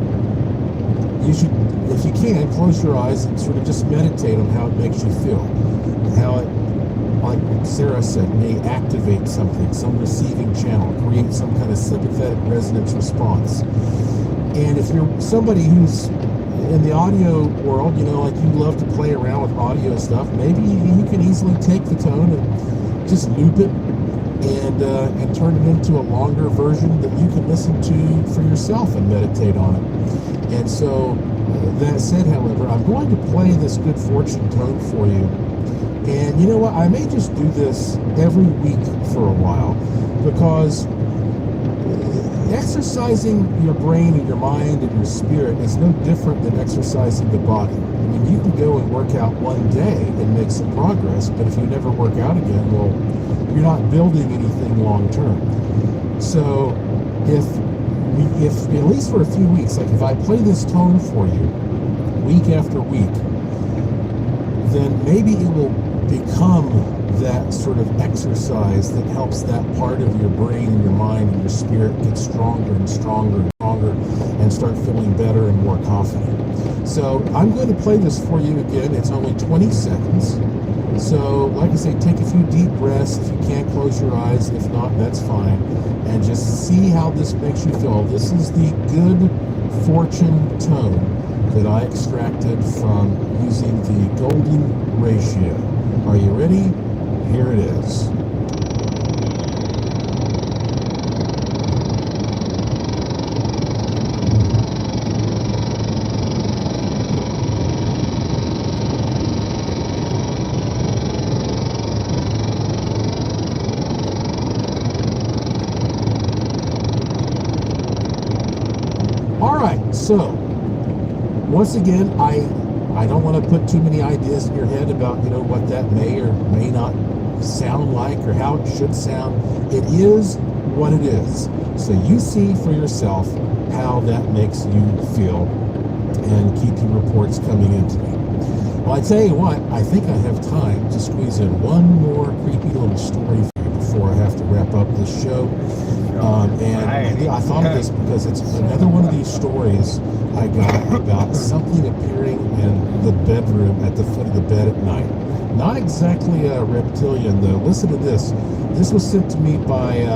you should, if you can, close your eyes and sort of just meditate on how it makes you feel. How it, like Sarah said, may activate something, some receiving channel, create some kind of sympathetic resonance response. And if you're somebody who's in the audio world, you know, like you love to play around with audio stuff, maybe you can easily take the tone and just loop it and turn it into a longer version that you can listen to for yourself and meditate on it. And so, that said, however, I'm going to play this Good Fortune tone for you. And you know what? I may just do this every week for a while, because exercising your brain and your mind and your spirit is no different than exercising the body. I mean, you can go and work out one day and make some progress, but if you never work out again, well, you're not building anything long term. So if at least for a few weeks, like if I play this tone for you week after week, then maybe it will become that sort of exercise that helps that part of your brain and your mind and your spirit get stronger and stronger and stronger and start feeling better and more confident. So I'm going to play this for you again. It's only 20 seconds. So like I say, take a few deep breaths. If you can't, close your eyes. If not, that's fine. And just see how this makes you feel. This is the Good Fortune tone that I extracted from using the golden ratio. Are you ready? Here it is. All right, so once again, I don't want to put too many ideas in your head about, you know, what that may or may not sound like or how it should sound. It is what it is. So you see for yourself how that makes you feel and keep your reports coming into me. Well, I tell you what, I think I have time to squeeze in one more creepy little story for you before I have to wrap up this show. And I thought of this because it's another one of these stories I got about something appearing in the bedroom at the foot of the bed at night. Not exactly a reptilian, though. Listen to this. This was sent to me by,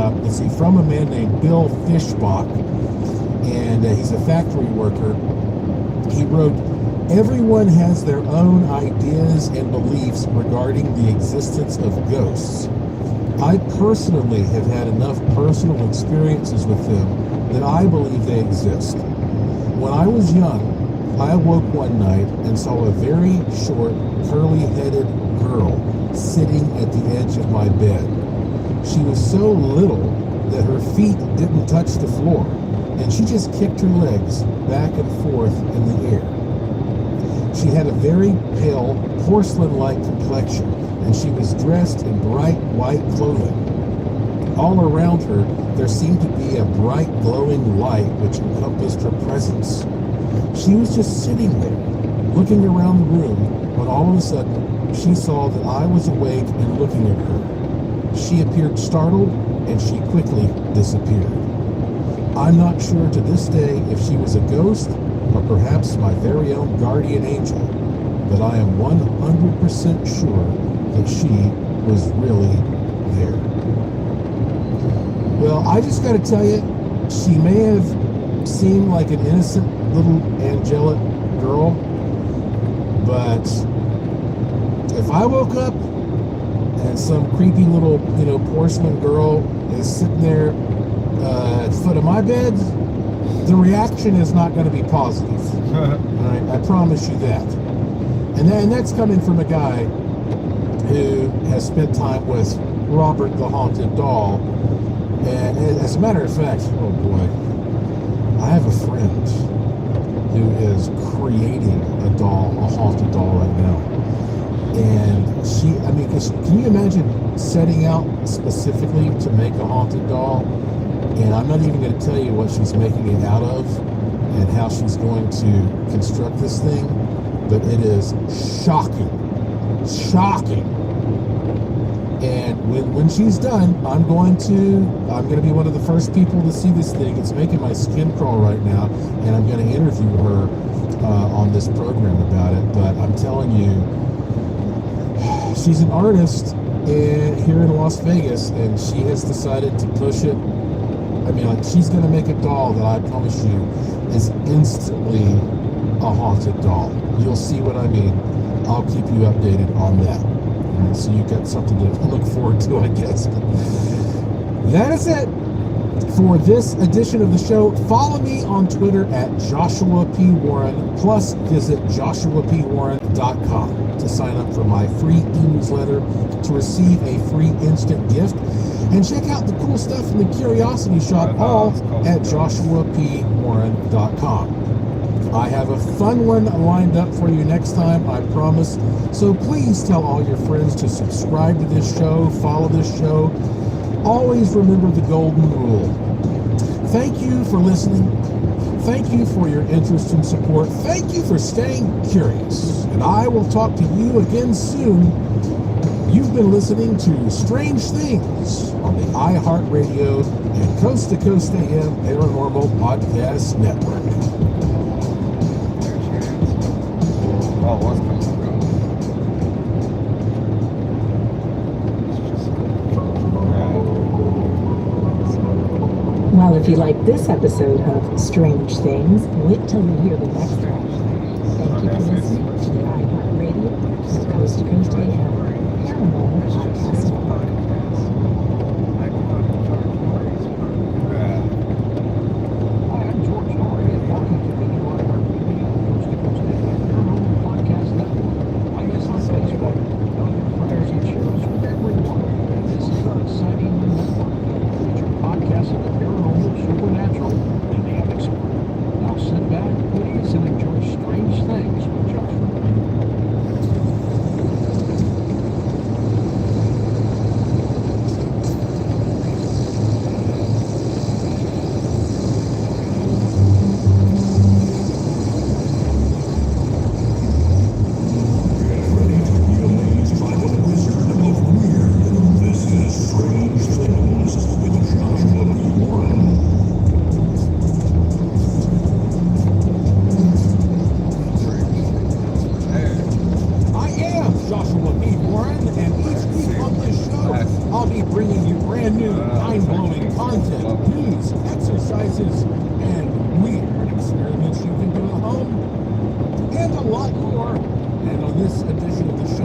from a man named Bill Fishbach, and he's a factory worker. He wrote, "Everyone has their own ideas and beliefs regarding the existence of ghosts. I personally have had enough personal experiences with them that I believe they exist. When I was young, I awoke one night and saw a very short, curly-headed girl sitting at the edge of my bed. She was so little that her feet didn't touch the floor, and she just kicked her legs back and forth in the air. She had a very pale, porcelain-like complexion, and she was dressed in bright white clothing. All around her, there seemed to be a bright glowing light which encompassed her presence. She was just sitting there, looking around the room, when all of a sudden, she saw that I was awake and looking at her. She appeared startled, and she quickly disappeared. I'm not sure to this day if she was a ghost or perhaps my very own guardian angel, but I am 100% sure that she was really there." Well, I just got to tell you, she may have seemed like an innocent little angelic girl, but if I woke up and some creepy little, porcelain girl is sitting there at the foot of my bed, the reaction is not going to be positive. All right, I promise you that. And that's coming from a guy who has spent time with Robert the Haunted Doll. And as a matter of fact, oh boy, I have a friend who is creating a doll, a haunted doll right now. And can you imagine setting out specifically to make a haunted doll? And I'm not even going to tell you what she's making it out of and how she's going to construct this thing, but it is shocking. And when she's done, I'm going to be one of the first people to see this thing. It's making my skin crawl right now, and I'm going to interview her on this program about it. But I'm telling you, she's an artist here in Las Vegas, and she has decided to push it. She's going to make a doll that I promise you is instantly a haunted doll. You'll see what I mean. I'll keep you updated on that. So you got something to look forward to, I guess. That is it for this edition of the show. Follow me on Twitter at Joshua P. Warren, plus visit joshuapwarren.com to sign up for my free e-newsletter to receive a free instant gift. And check out the cool stuff in the Curiosity Shop, all at joshuapwarren.com. I have a fun one lined up for you next time, I promise. So please tell all your friends to subscribe to this show, follow this show. Always remember the golden rule. Thank you for listening. Thank you for your interest and support. Thank you for staying curious. And I will talk to you again soon. You've been listening to Strange Things on the iHeartRadio and Coast to Coast AM Paranormal Podcast Network. Oh, what's coming Well, if you like this episode of Strange Things, wait till you hear the next one. Thank you for listening to the iHeartRadio and Coast to Coast AM Paranormal Podcast Network. I'm George Norrie, and welcome to the iHeartRadio Coast to Coast Paranormal Podcast Network. I guess on Facebook, Thursday shows for everyone. This is our exciting new network. Feature podcasts of the paranormal, supernatural, and the unexplained. Now devices, and weird experiments you can do at home, and a lot more. And on this edition of the show,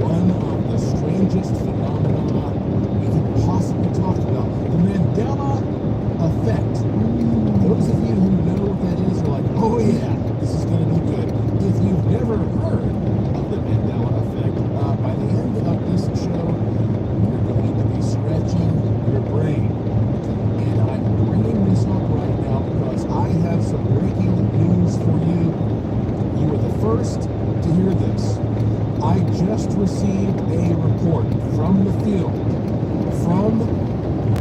one of the strangest phenomena we can possibly talk about, the Mandela effect. Those of you who know what that is are like, oh yeah, this is going to be good. If you've never heard of the Mandela effect, by the end of this show, you're going to be scratching your brain. And I'm bringing this up right now because I have some breaking news for you. You were the first to hear this. I just received a report from the field, from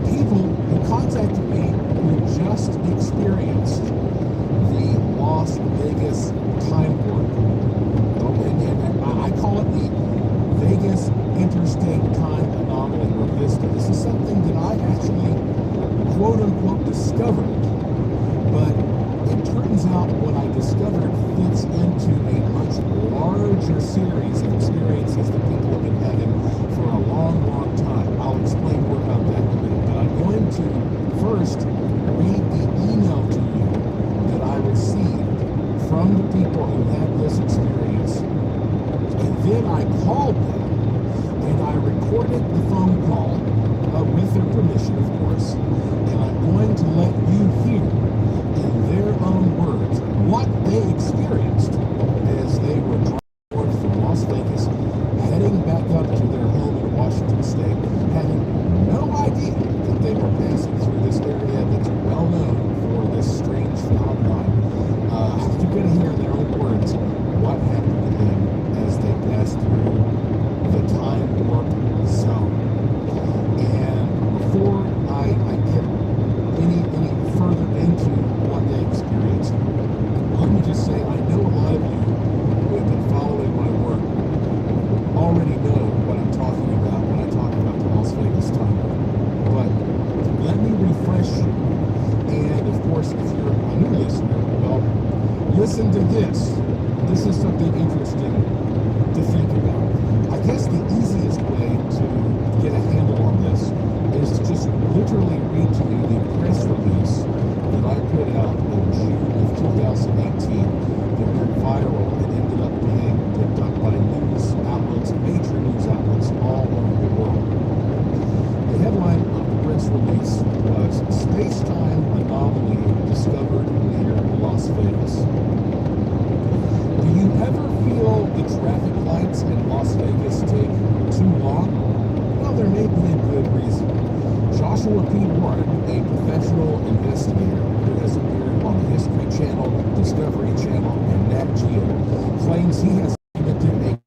people who contacted me who just experienced the Las Vegas time warp. And I call it the Vegas Interstate Time Anomaly, or VISTA. This is something that I actually, quote unquote, discovered. But it turns out what I discovered fits into a much larger series of experiences that people have been having for a long, long time. I'll explain more about that in a minute. But I'm going to first read the email to you that I received from the people who had this experience. And then I called them and I recorded the phone call with their permission, of course. And I'm going to let you hear in their own words what they experienced as they were driving north from Las Vegas, heading back up to their home in Washington State, having no idea that they were passing through this area that's well known for this strange phenomenon. You're going to hear in their own words what happened to them as they passed through the time warp zone. And before I get any further into what they experienced, let me just say I know a lot of you who have been following my work already know what I'm talking about when I talk about the Las Vegas time warp. But let me refresh you. And of course, if you're a new listener, well, listen to this. This is something interesting to think about. I guess the easiest way to get a handle on this is to just literally read to you the press release that I put out in June of 2018 that went viral and ended up being picked up by news outlets, major news outlets all over the world. The headline of the press release was Space-Time Anomaly Discovered Near Las Vegas. Do you ever feel the traffic lights in Las Vegas take too long? Well, there may be a good reason. Joshua P. Warren, a professional investigator who has appeared on the History Channel, Discovery Channel, and Nat Geo, claims he has documented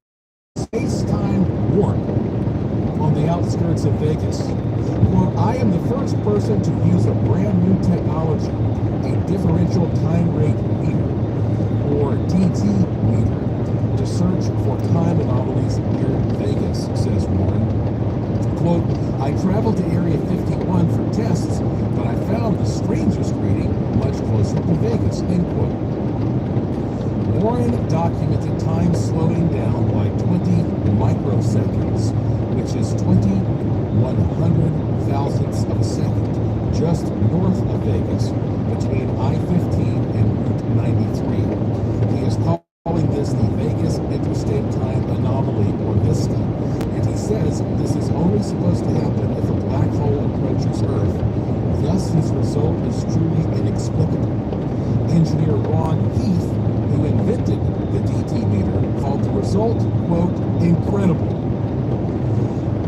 a space-time warp on the outskirts of Vegas. Quote, I am the first person to use a brand new technology, a differential time rate meter, or DT meter, to search for time anomalies near Vegas, says Warren. Quote, I traveled to Area 51 for tests, but I found the strangest reading much closer to Vegas, end quote. Warren documented time slowing down by 20 microseconds, which is 20/100,000ths of a second, just north of Vegas, between I-15 and Route 93. He is calling this the Vegas Interstate Time Anomaly, or VISTA, and he says this is only supposed to happen if a black hole approaches Earth. Thus, his result is truly inexplicable. Engineer Ron Heath, who invented the DT meter, called the result, quote, incredible.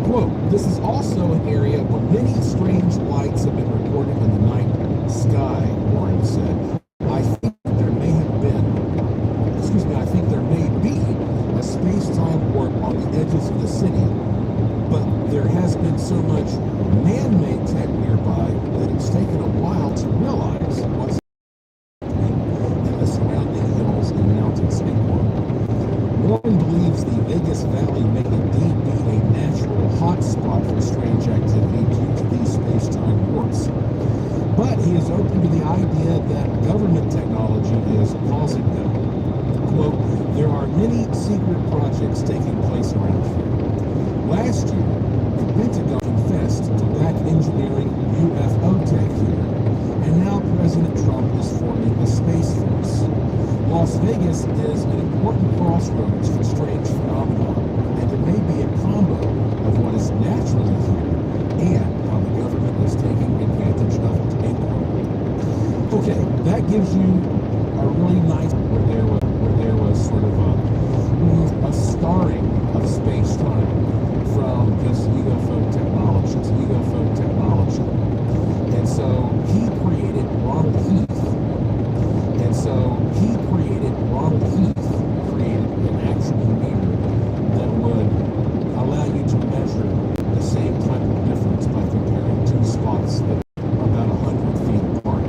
Quote, this is also an area where many strange lights have been reported in the night sky, Warren said. I think there may be a space-time warp on the edges of the city, but there has been so much man-made tech nearby that it's taken a while to realize what's happening in the surrounding hills and mountains. Warren believes the Vegas Valley may indeed be a natural hotspot for strange activity due to these space-time warps. But he is open to the idea that government technology is causing them. Quote, there are many secret projects taking place around here. Last year, the Pentagon confessed to back engineering UFO tech here, And now President Trump is forming a Space Force. Las Vegas is an important crossroads for strange phenomena, and it may be a combo of what is naturally here and how the government is taking advantage of it in part. Okay, that gives you a really nice where there was sort of a starring of space-time from this UFO technology to UFO technology. And so he created Ronald Heath. Created an actual mirror that would allow you to measure the same type of difference by comparing two spots that are about 100 feet apart.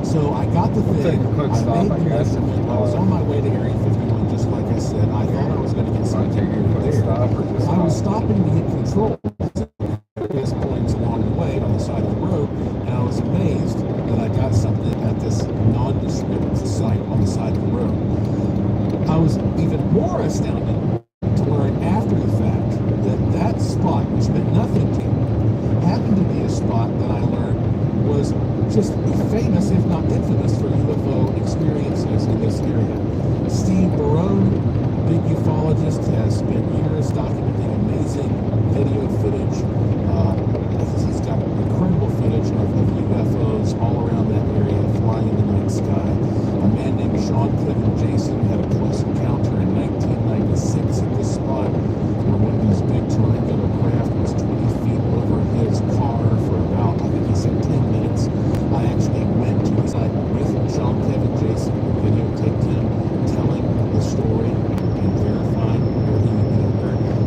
So I got the thing, Take a quick I stop, made I the guess. measurement, I was on my way to Area 51, just like I said. I thought I was going to get So I something take a quick there. stop or just I was stop? stopping to get control at various points along the way on the side of the road, and I was amazed that I got something at this nondescript site on the side of the road. I was even more astounded to learn after the fact that that spot, which meant nothing to me, happened to be a spot that I learned was just famous, if not infamous, for UFO experiences in this area. Steve Barone, big ufologist, has spent years documenting amazing video footage. He's got incredible footage of UFOs all around that area, flying in the night sky. A man named Sean Kevin Jason had a close encounter in 1996 at this spot, where one of these big triangular craft was 20 feet over his car for about, I think he said 10 minutes. I actually went to the site with Sean Kevin Jason and videotaped him telling the story and verifying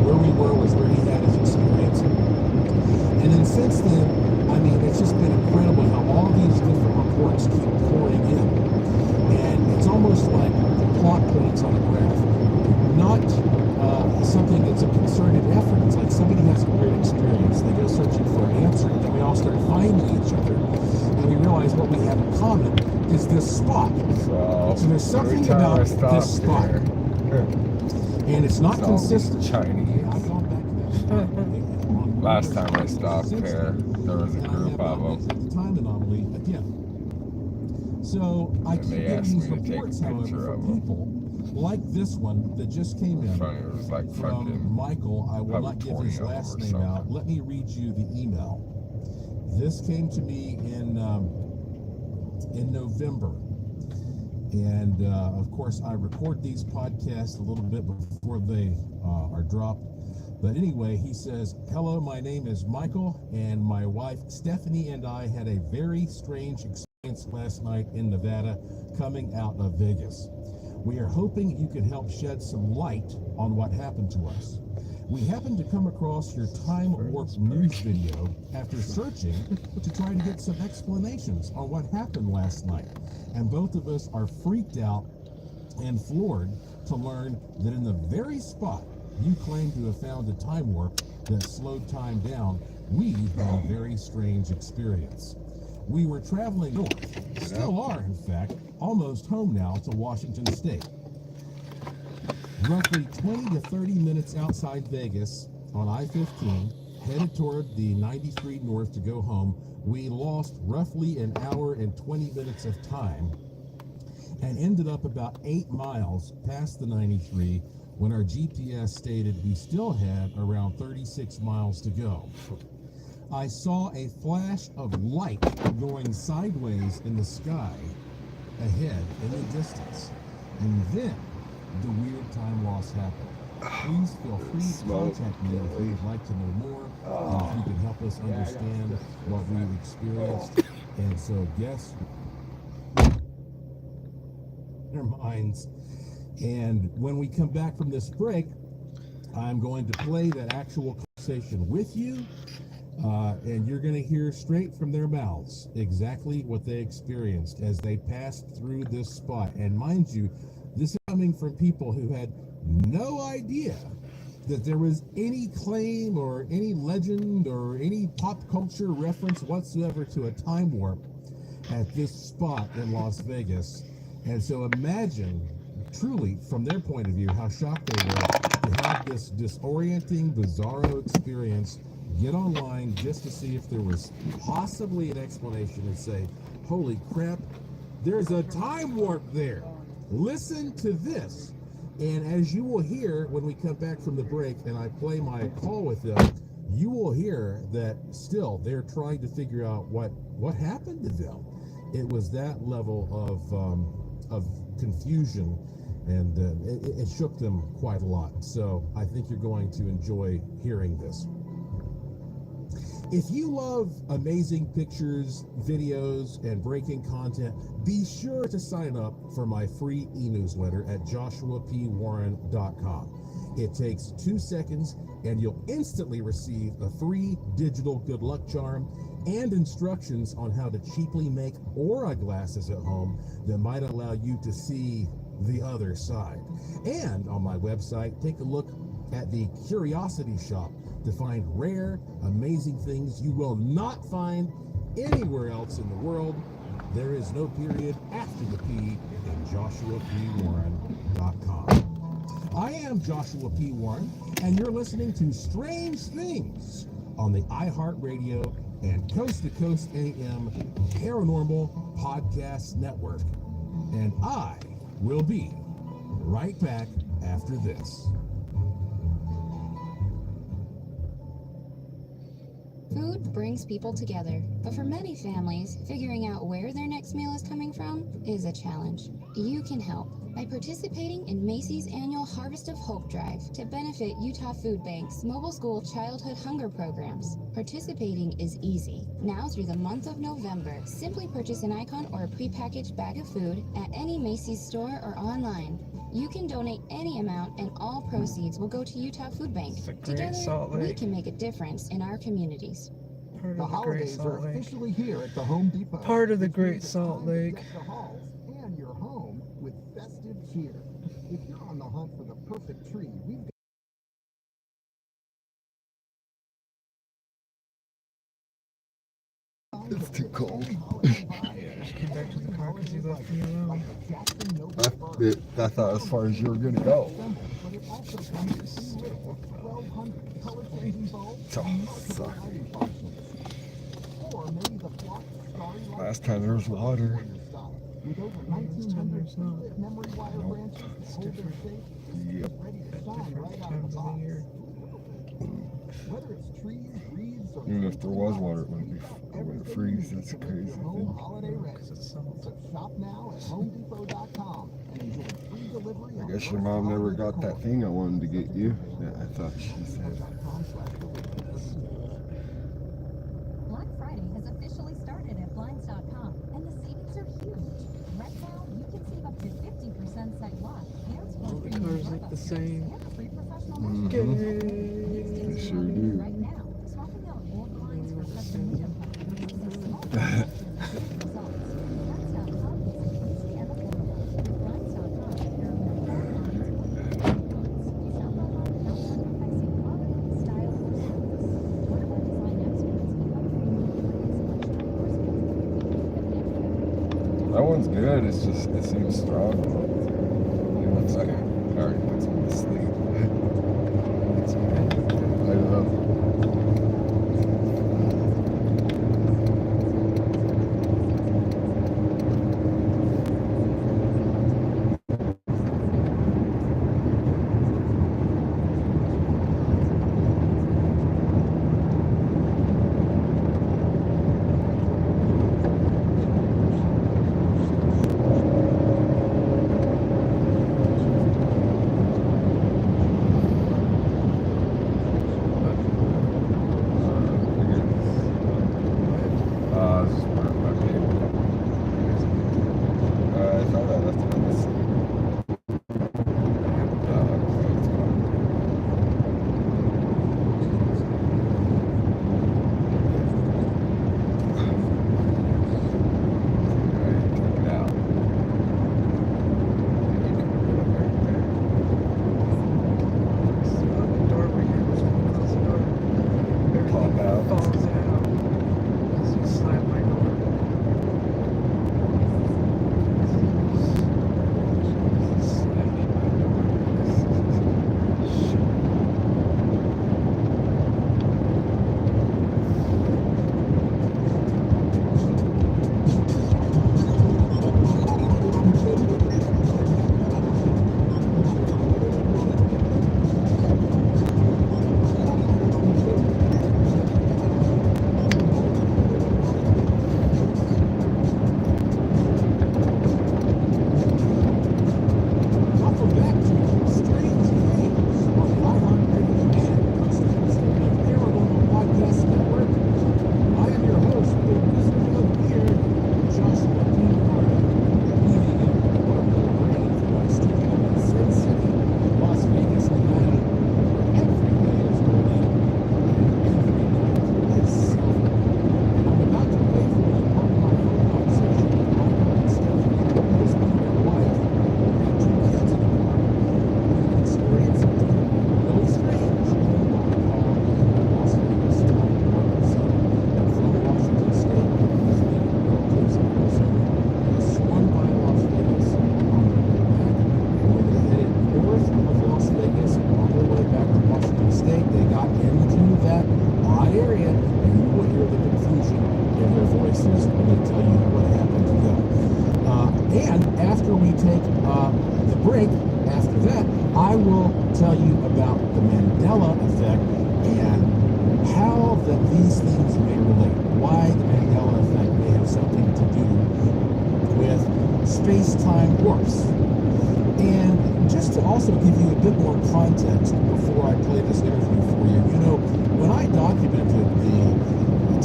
where we were was where he had his experience. And then since then, I mean, it's just been incredible how all these different reports keep pouring in. And it's almost like plot points on a graph. Not something that's a concerted effort. It's like somebody has a great experience. They go searching for an answer, and then we all start finding each other. And we realize what we have in common is this spot. So there's something every time about I stop this spot. here, And it's not it's all these consistent. Chinese. I've gone back to that spot on Last numerous time I occasions stopped since here, then. there was a And I group have of not them. visited the time anomaly again. So I And keep they getting asked these me to take a reports, picture however, of from 'em. people like this one that just came in Funny, it was like from fucking Michael. I will probably not give 20 his of 'em last or name out. something. Let me read you the email. This came to me in November. And of course, I record these podcasts a little bit before they are dropped. But anyway, he says, "Hello, my name is Michael, and my wife Stephanie and I had a very strange experience last night in Nevada coming out of Vegas. We are hoping you can help shed some light on what happened to us. We happened to come across your time warp news video after searching to try to get some explanations on what happened last night. And both of us are freaked out and floored to learn that in the very spot you claim to have found a time warp that slowed time down, we had a very strange experience. We were traveling north, still are in fact, almost home now to Washington State. Roughly 20 to 30 minutes outside Vegas on I-15, headed toward the 93 north to go home, we lost roughly an hour and 20 minutes of time and ended up about 8 miles past the 93 when our GPS stated we still had around 36 miles to go. I saw a flash of light going sideways in the sky ahead in the distance, and then the weird time loss happened. Please feel free to contact me if you would like to know more, and if you can help us understand what we've experienced. And so, guess their minds. And when we come back from this break, I'm going to play that actual conversation with you, and you're going to hear straight from their mouths exactly what they experienced as they passed through this spot. And mind you, this is coming from people who had no idea that there was any claim or any legend or any pop culture reference whatsoever to a time warp at this spot in Las Vegas. And so imagine, truly, from their point of view, how shocked they were to have this disorienting, bizarro experience get online just to see if there was possibly an explanation and say, holy crap, there's a time warp there. Listen to this. And as you will hear when we come back from the break and I play my call with them, you will hear that still they're trying to figure out what happened to them. It was that level of confusion, and it shook them quite a lot. So I think you're going to enjoy hearing this. If you love amazing pictures, videos, and breaking content, be sure to sign up for my free e-newsletter at joshuapwarren.com. It takes 2 seconds, and you'll instantly receive a free digital good luck charm and instructions on how to cheaply make aura glasses at home that might allow you to see the other side. And on my website, take a look at the Curiosity Shop to find rare, amazing things you will not find anywhere else in the world. There is no period after the P in joshuapwarren.com. I am Joshua P. Warren, and you're listening to Strange Things on the iHeartRadio and Coast to Coast AM Paranormal Podcast Network. And I will be right back after this. Food brings people together, but for many families, figuring out where their next meal is coming from is a challenge. You can help by participating in Macy's annual Harvest of Hope Drive to benefit Utah Food Bank's mobile school childhood hunger programs. Participating is easy. Now through the month of November, simply purchase an icon or a prepackaged bag of food at any Macy's store or online. You can donate any amount and all proceeds will go to Utah Food Bank. It's the Great Together, Salt we Lake. can make a difference in our communities. Part The of the Great holidays Salt are Lake. officially here at the Home Depot. Part of the which Great means it's Salt time to Lake. deck the halls and your home with festive cheer. If you're on the hunt for the perfect tree, we've got It's too cold. Just came back to the car because you left me alone. I thought as far as you were gonna go. Oh, suck. Last time there was water. With over 1,900 memory wire branches hold their shape, Yep. ready to shine right out of the box. Whether it's trees, reeds, or Even if there was water, it wouldn't freeze. That's a crazy home thing. holiday ready. So shop now at HomeDepot.com and enjoy free delivery. I guess your mom never got that thing I wanted to get you. Yeah, I thought she said. Black Friday has officially started at Blinds.com, and the savings are huge. Right now, you can save up to 50% site lock and All the cars look the same. and a free professional Mhm. measure. They sure do. Right now, swapping out old blinds for custom native blinds is a small fraction of big results. Blinds.com is easy and affordable. With Blinds.com, there are more blinds, shop online without sacrificing quality, style, or service. One of our design experts can help you with a selection of That one's good. It's just, it seems strong. Give me 1 second. I already put some to sleep. It's okay. I know. And after we take the break, after that, I will tell you about the Mandela effect and how that these things may relate. Why the Mandela effect may have something to do with space-time warps. And just to also give you a bit more context before I play this interview for you, you know, when I documented the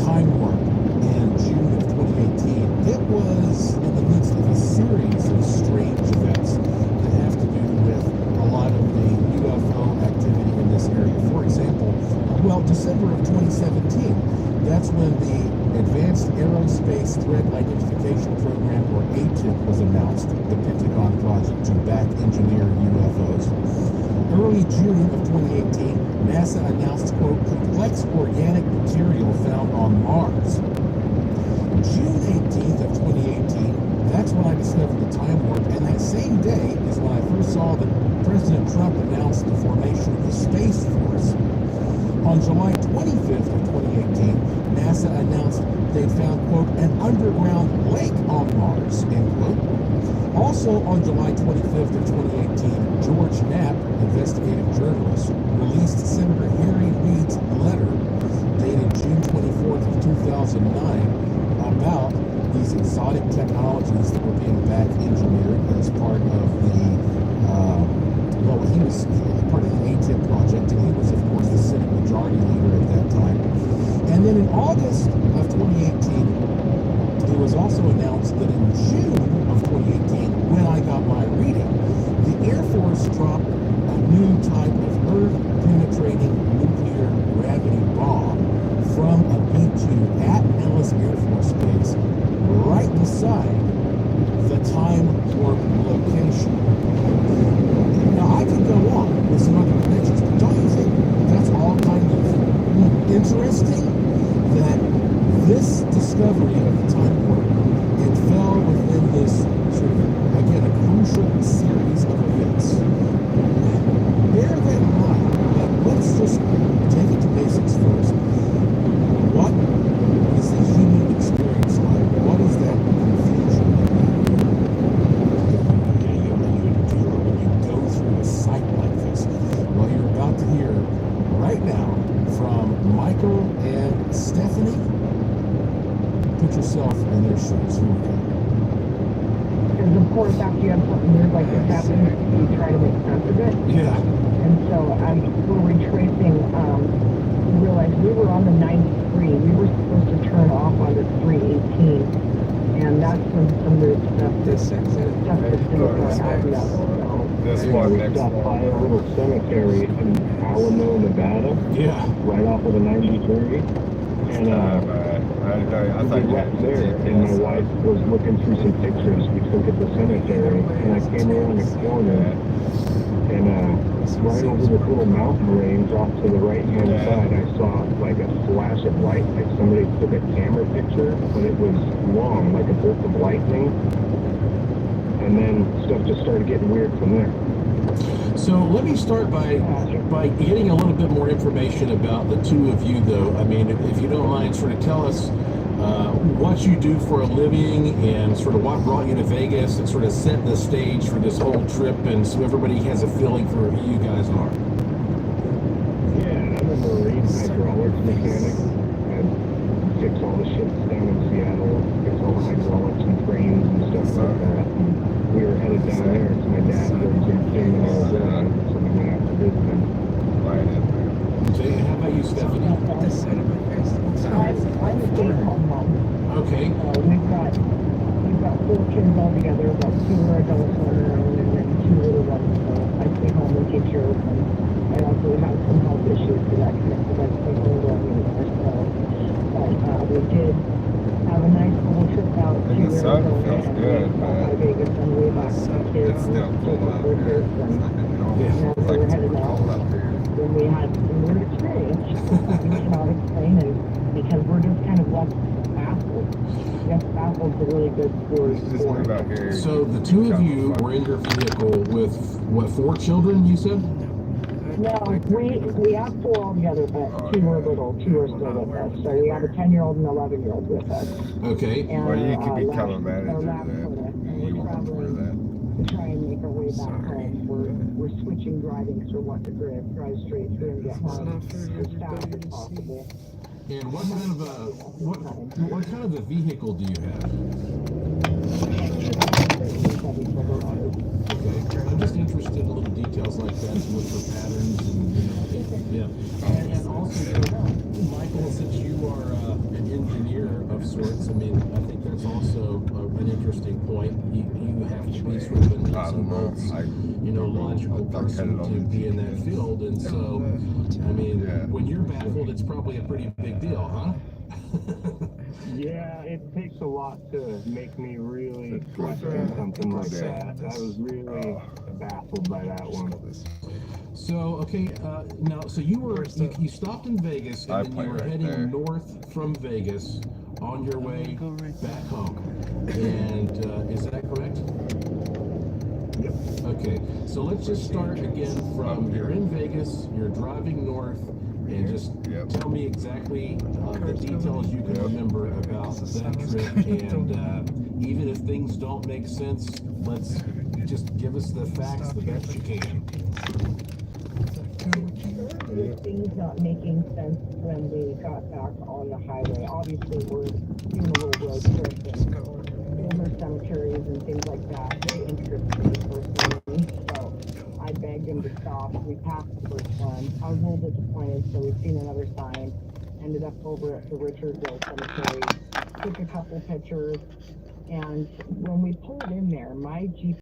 time warp in June of 2018, it was in the midst of a series of strange events that have to do with a lot of the UFO activity in this area. For example, well, December of 2017, that's when the Advanced Aerospace Threat Identification Program, or ATIP, was announced, the Pentagon project to back engineer UFOs. Early June of 2018, NASA announced, quote, complex organic material found on Mars. June 18th of 2018, that's when I discovered the time warp, and that same day is when I first saw that President Trump announced the formation of the Space Force. On July 25th of 2018, NASA announced they'd found, quote, an underground lake on Mars, end quote. Also on July 25th of 2018, George Knapp, investigative journalist, released Senator Harry Reid's letter dated June 24th of 2009 about these exotic technologies that were being back engineered as part of the, he was part of the ATIP project, and he was, of course, the Senate Majority Leader at that time. And then in August of 2018, it was also announced that in June of 2018, when I got my reading, the Air Force dropped a new type of Earth-penetrating nuclear gravity bomb from a B-2 at Nellis Air Force Base, right beside the time warp location. Now, I could go on with some other connections, but don't you think that's all kind of interesting? That this discovery of the time warp, it fell within this sort of, again, a crucial series of events. Bear that in mind. Let's just take it to basics first. What is the human experience like? What is that confusion that you endure when you go through a site like this? Well, you're about to hear right now from Michael and Stephanie. Put yourself in their shoes. Here we go. Because of course, after you have something weird like this happen, you try to make sense of it. Yeah. And so we're retracing, we realized we were on the 93. We were supposed to turn off on the 318. And that's when some of the stuff This that exit. stuff that's in the Space. This one next Got by a little cemetery in Alamo, Nevada, Yeah. right off of the 93. And I we thought you left had there, and my wife was looking through some pictures we took at the cemetery, and I came around the corner, and right over this little mountain range off to the right-hand side, I saw like a flash of light, like somebody took a camera picture, but it was long, like a bolt of lightning. And then stuff just started getting weird from there. So let me start by getting a little bit more information about the two of you, though. I mean, if you don't mind, sort of tell us what you do for a living and sort of what brought you to Vegas, and sort of set the stage for this whole trip, and so everybody has a feeling for who you guys are. Yeah, I'm a marine hydraulics mechanic. I fix all the ships down in Seattle, fix all the hydraulics and cranes and stuff like that. We were headed down there, so my dad lives in Kingman, Arizona, so we went out to visit him. So, how about you, Stephanie? This side of my face. I'm a stay-at-home mom. Okay. We've got 4 kids altogether, about 2 are adults on their own, and then 2 little ones. So I stay home and take care of them. I also have some health issues that I connect with. I stay home anymore. So, we did have a nice little trip out to The sun Arizona feels and good, by Vegas on the way back with the kids. It's still cold out here. So we're headed out. Then we had some weird experience, we cannot explain, and because we're just kind of left baffled. Yes, baffled's a really good word Just for live it. out here. So the two of you were in your vehicle with, what, 4 children, you said? No, we have 4 altogether, but 2 are little, 2 are still with us. So we have a 10-year-old and 11-year-old with us. Okay. And Well, you could become a last- manager last then. quarter, and You we're want for traveling that. to try and make our way back Sorry. home. We're switching driving so what to drive straight through and get It's home not for as fast everybody as to see. possible. And what kind of a what kind of a vehicle do you have? Okay. I'm just interested in little details like that, to look for patterns and yeah. And also, Michael, since you are an engineer of sorts, I mean, I think that's also an interesting point. You have to be sort of a nuts I and don't know. bolts, logical person to be in that field, and so, I mean, Yeah. when you're baffled, it's probably a pretty big deal, huh? Yeah, it takes a lot to make me really question something like that. I was really baffled by that one. So, okay, now, so you stopped in Vegas, I and then play you were right heading there. north from Vegas on your way Go right back home. And is that correct? Yep. Okay, so let's just start again from you're in Vegas, you're driving north, and just Yep. tell me exactly the details you can remember about that trip. And even if things don't make sense, let's just give us the facts the best you can. Things not making sense when we got back on the highway. Obviously, we're doing a little road trip and former cemeteries and things like that. They interest me personally, so I begged him to stop. We passed the first one. I was a little disappointed, so we've seen another sign. Ended up over at the Richardville Cemetery, took a couple pictures, and when we pulled in there, my GPS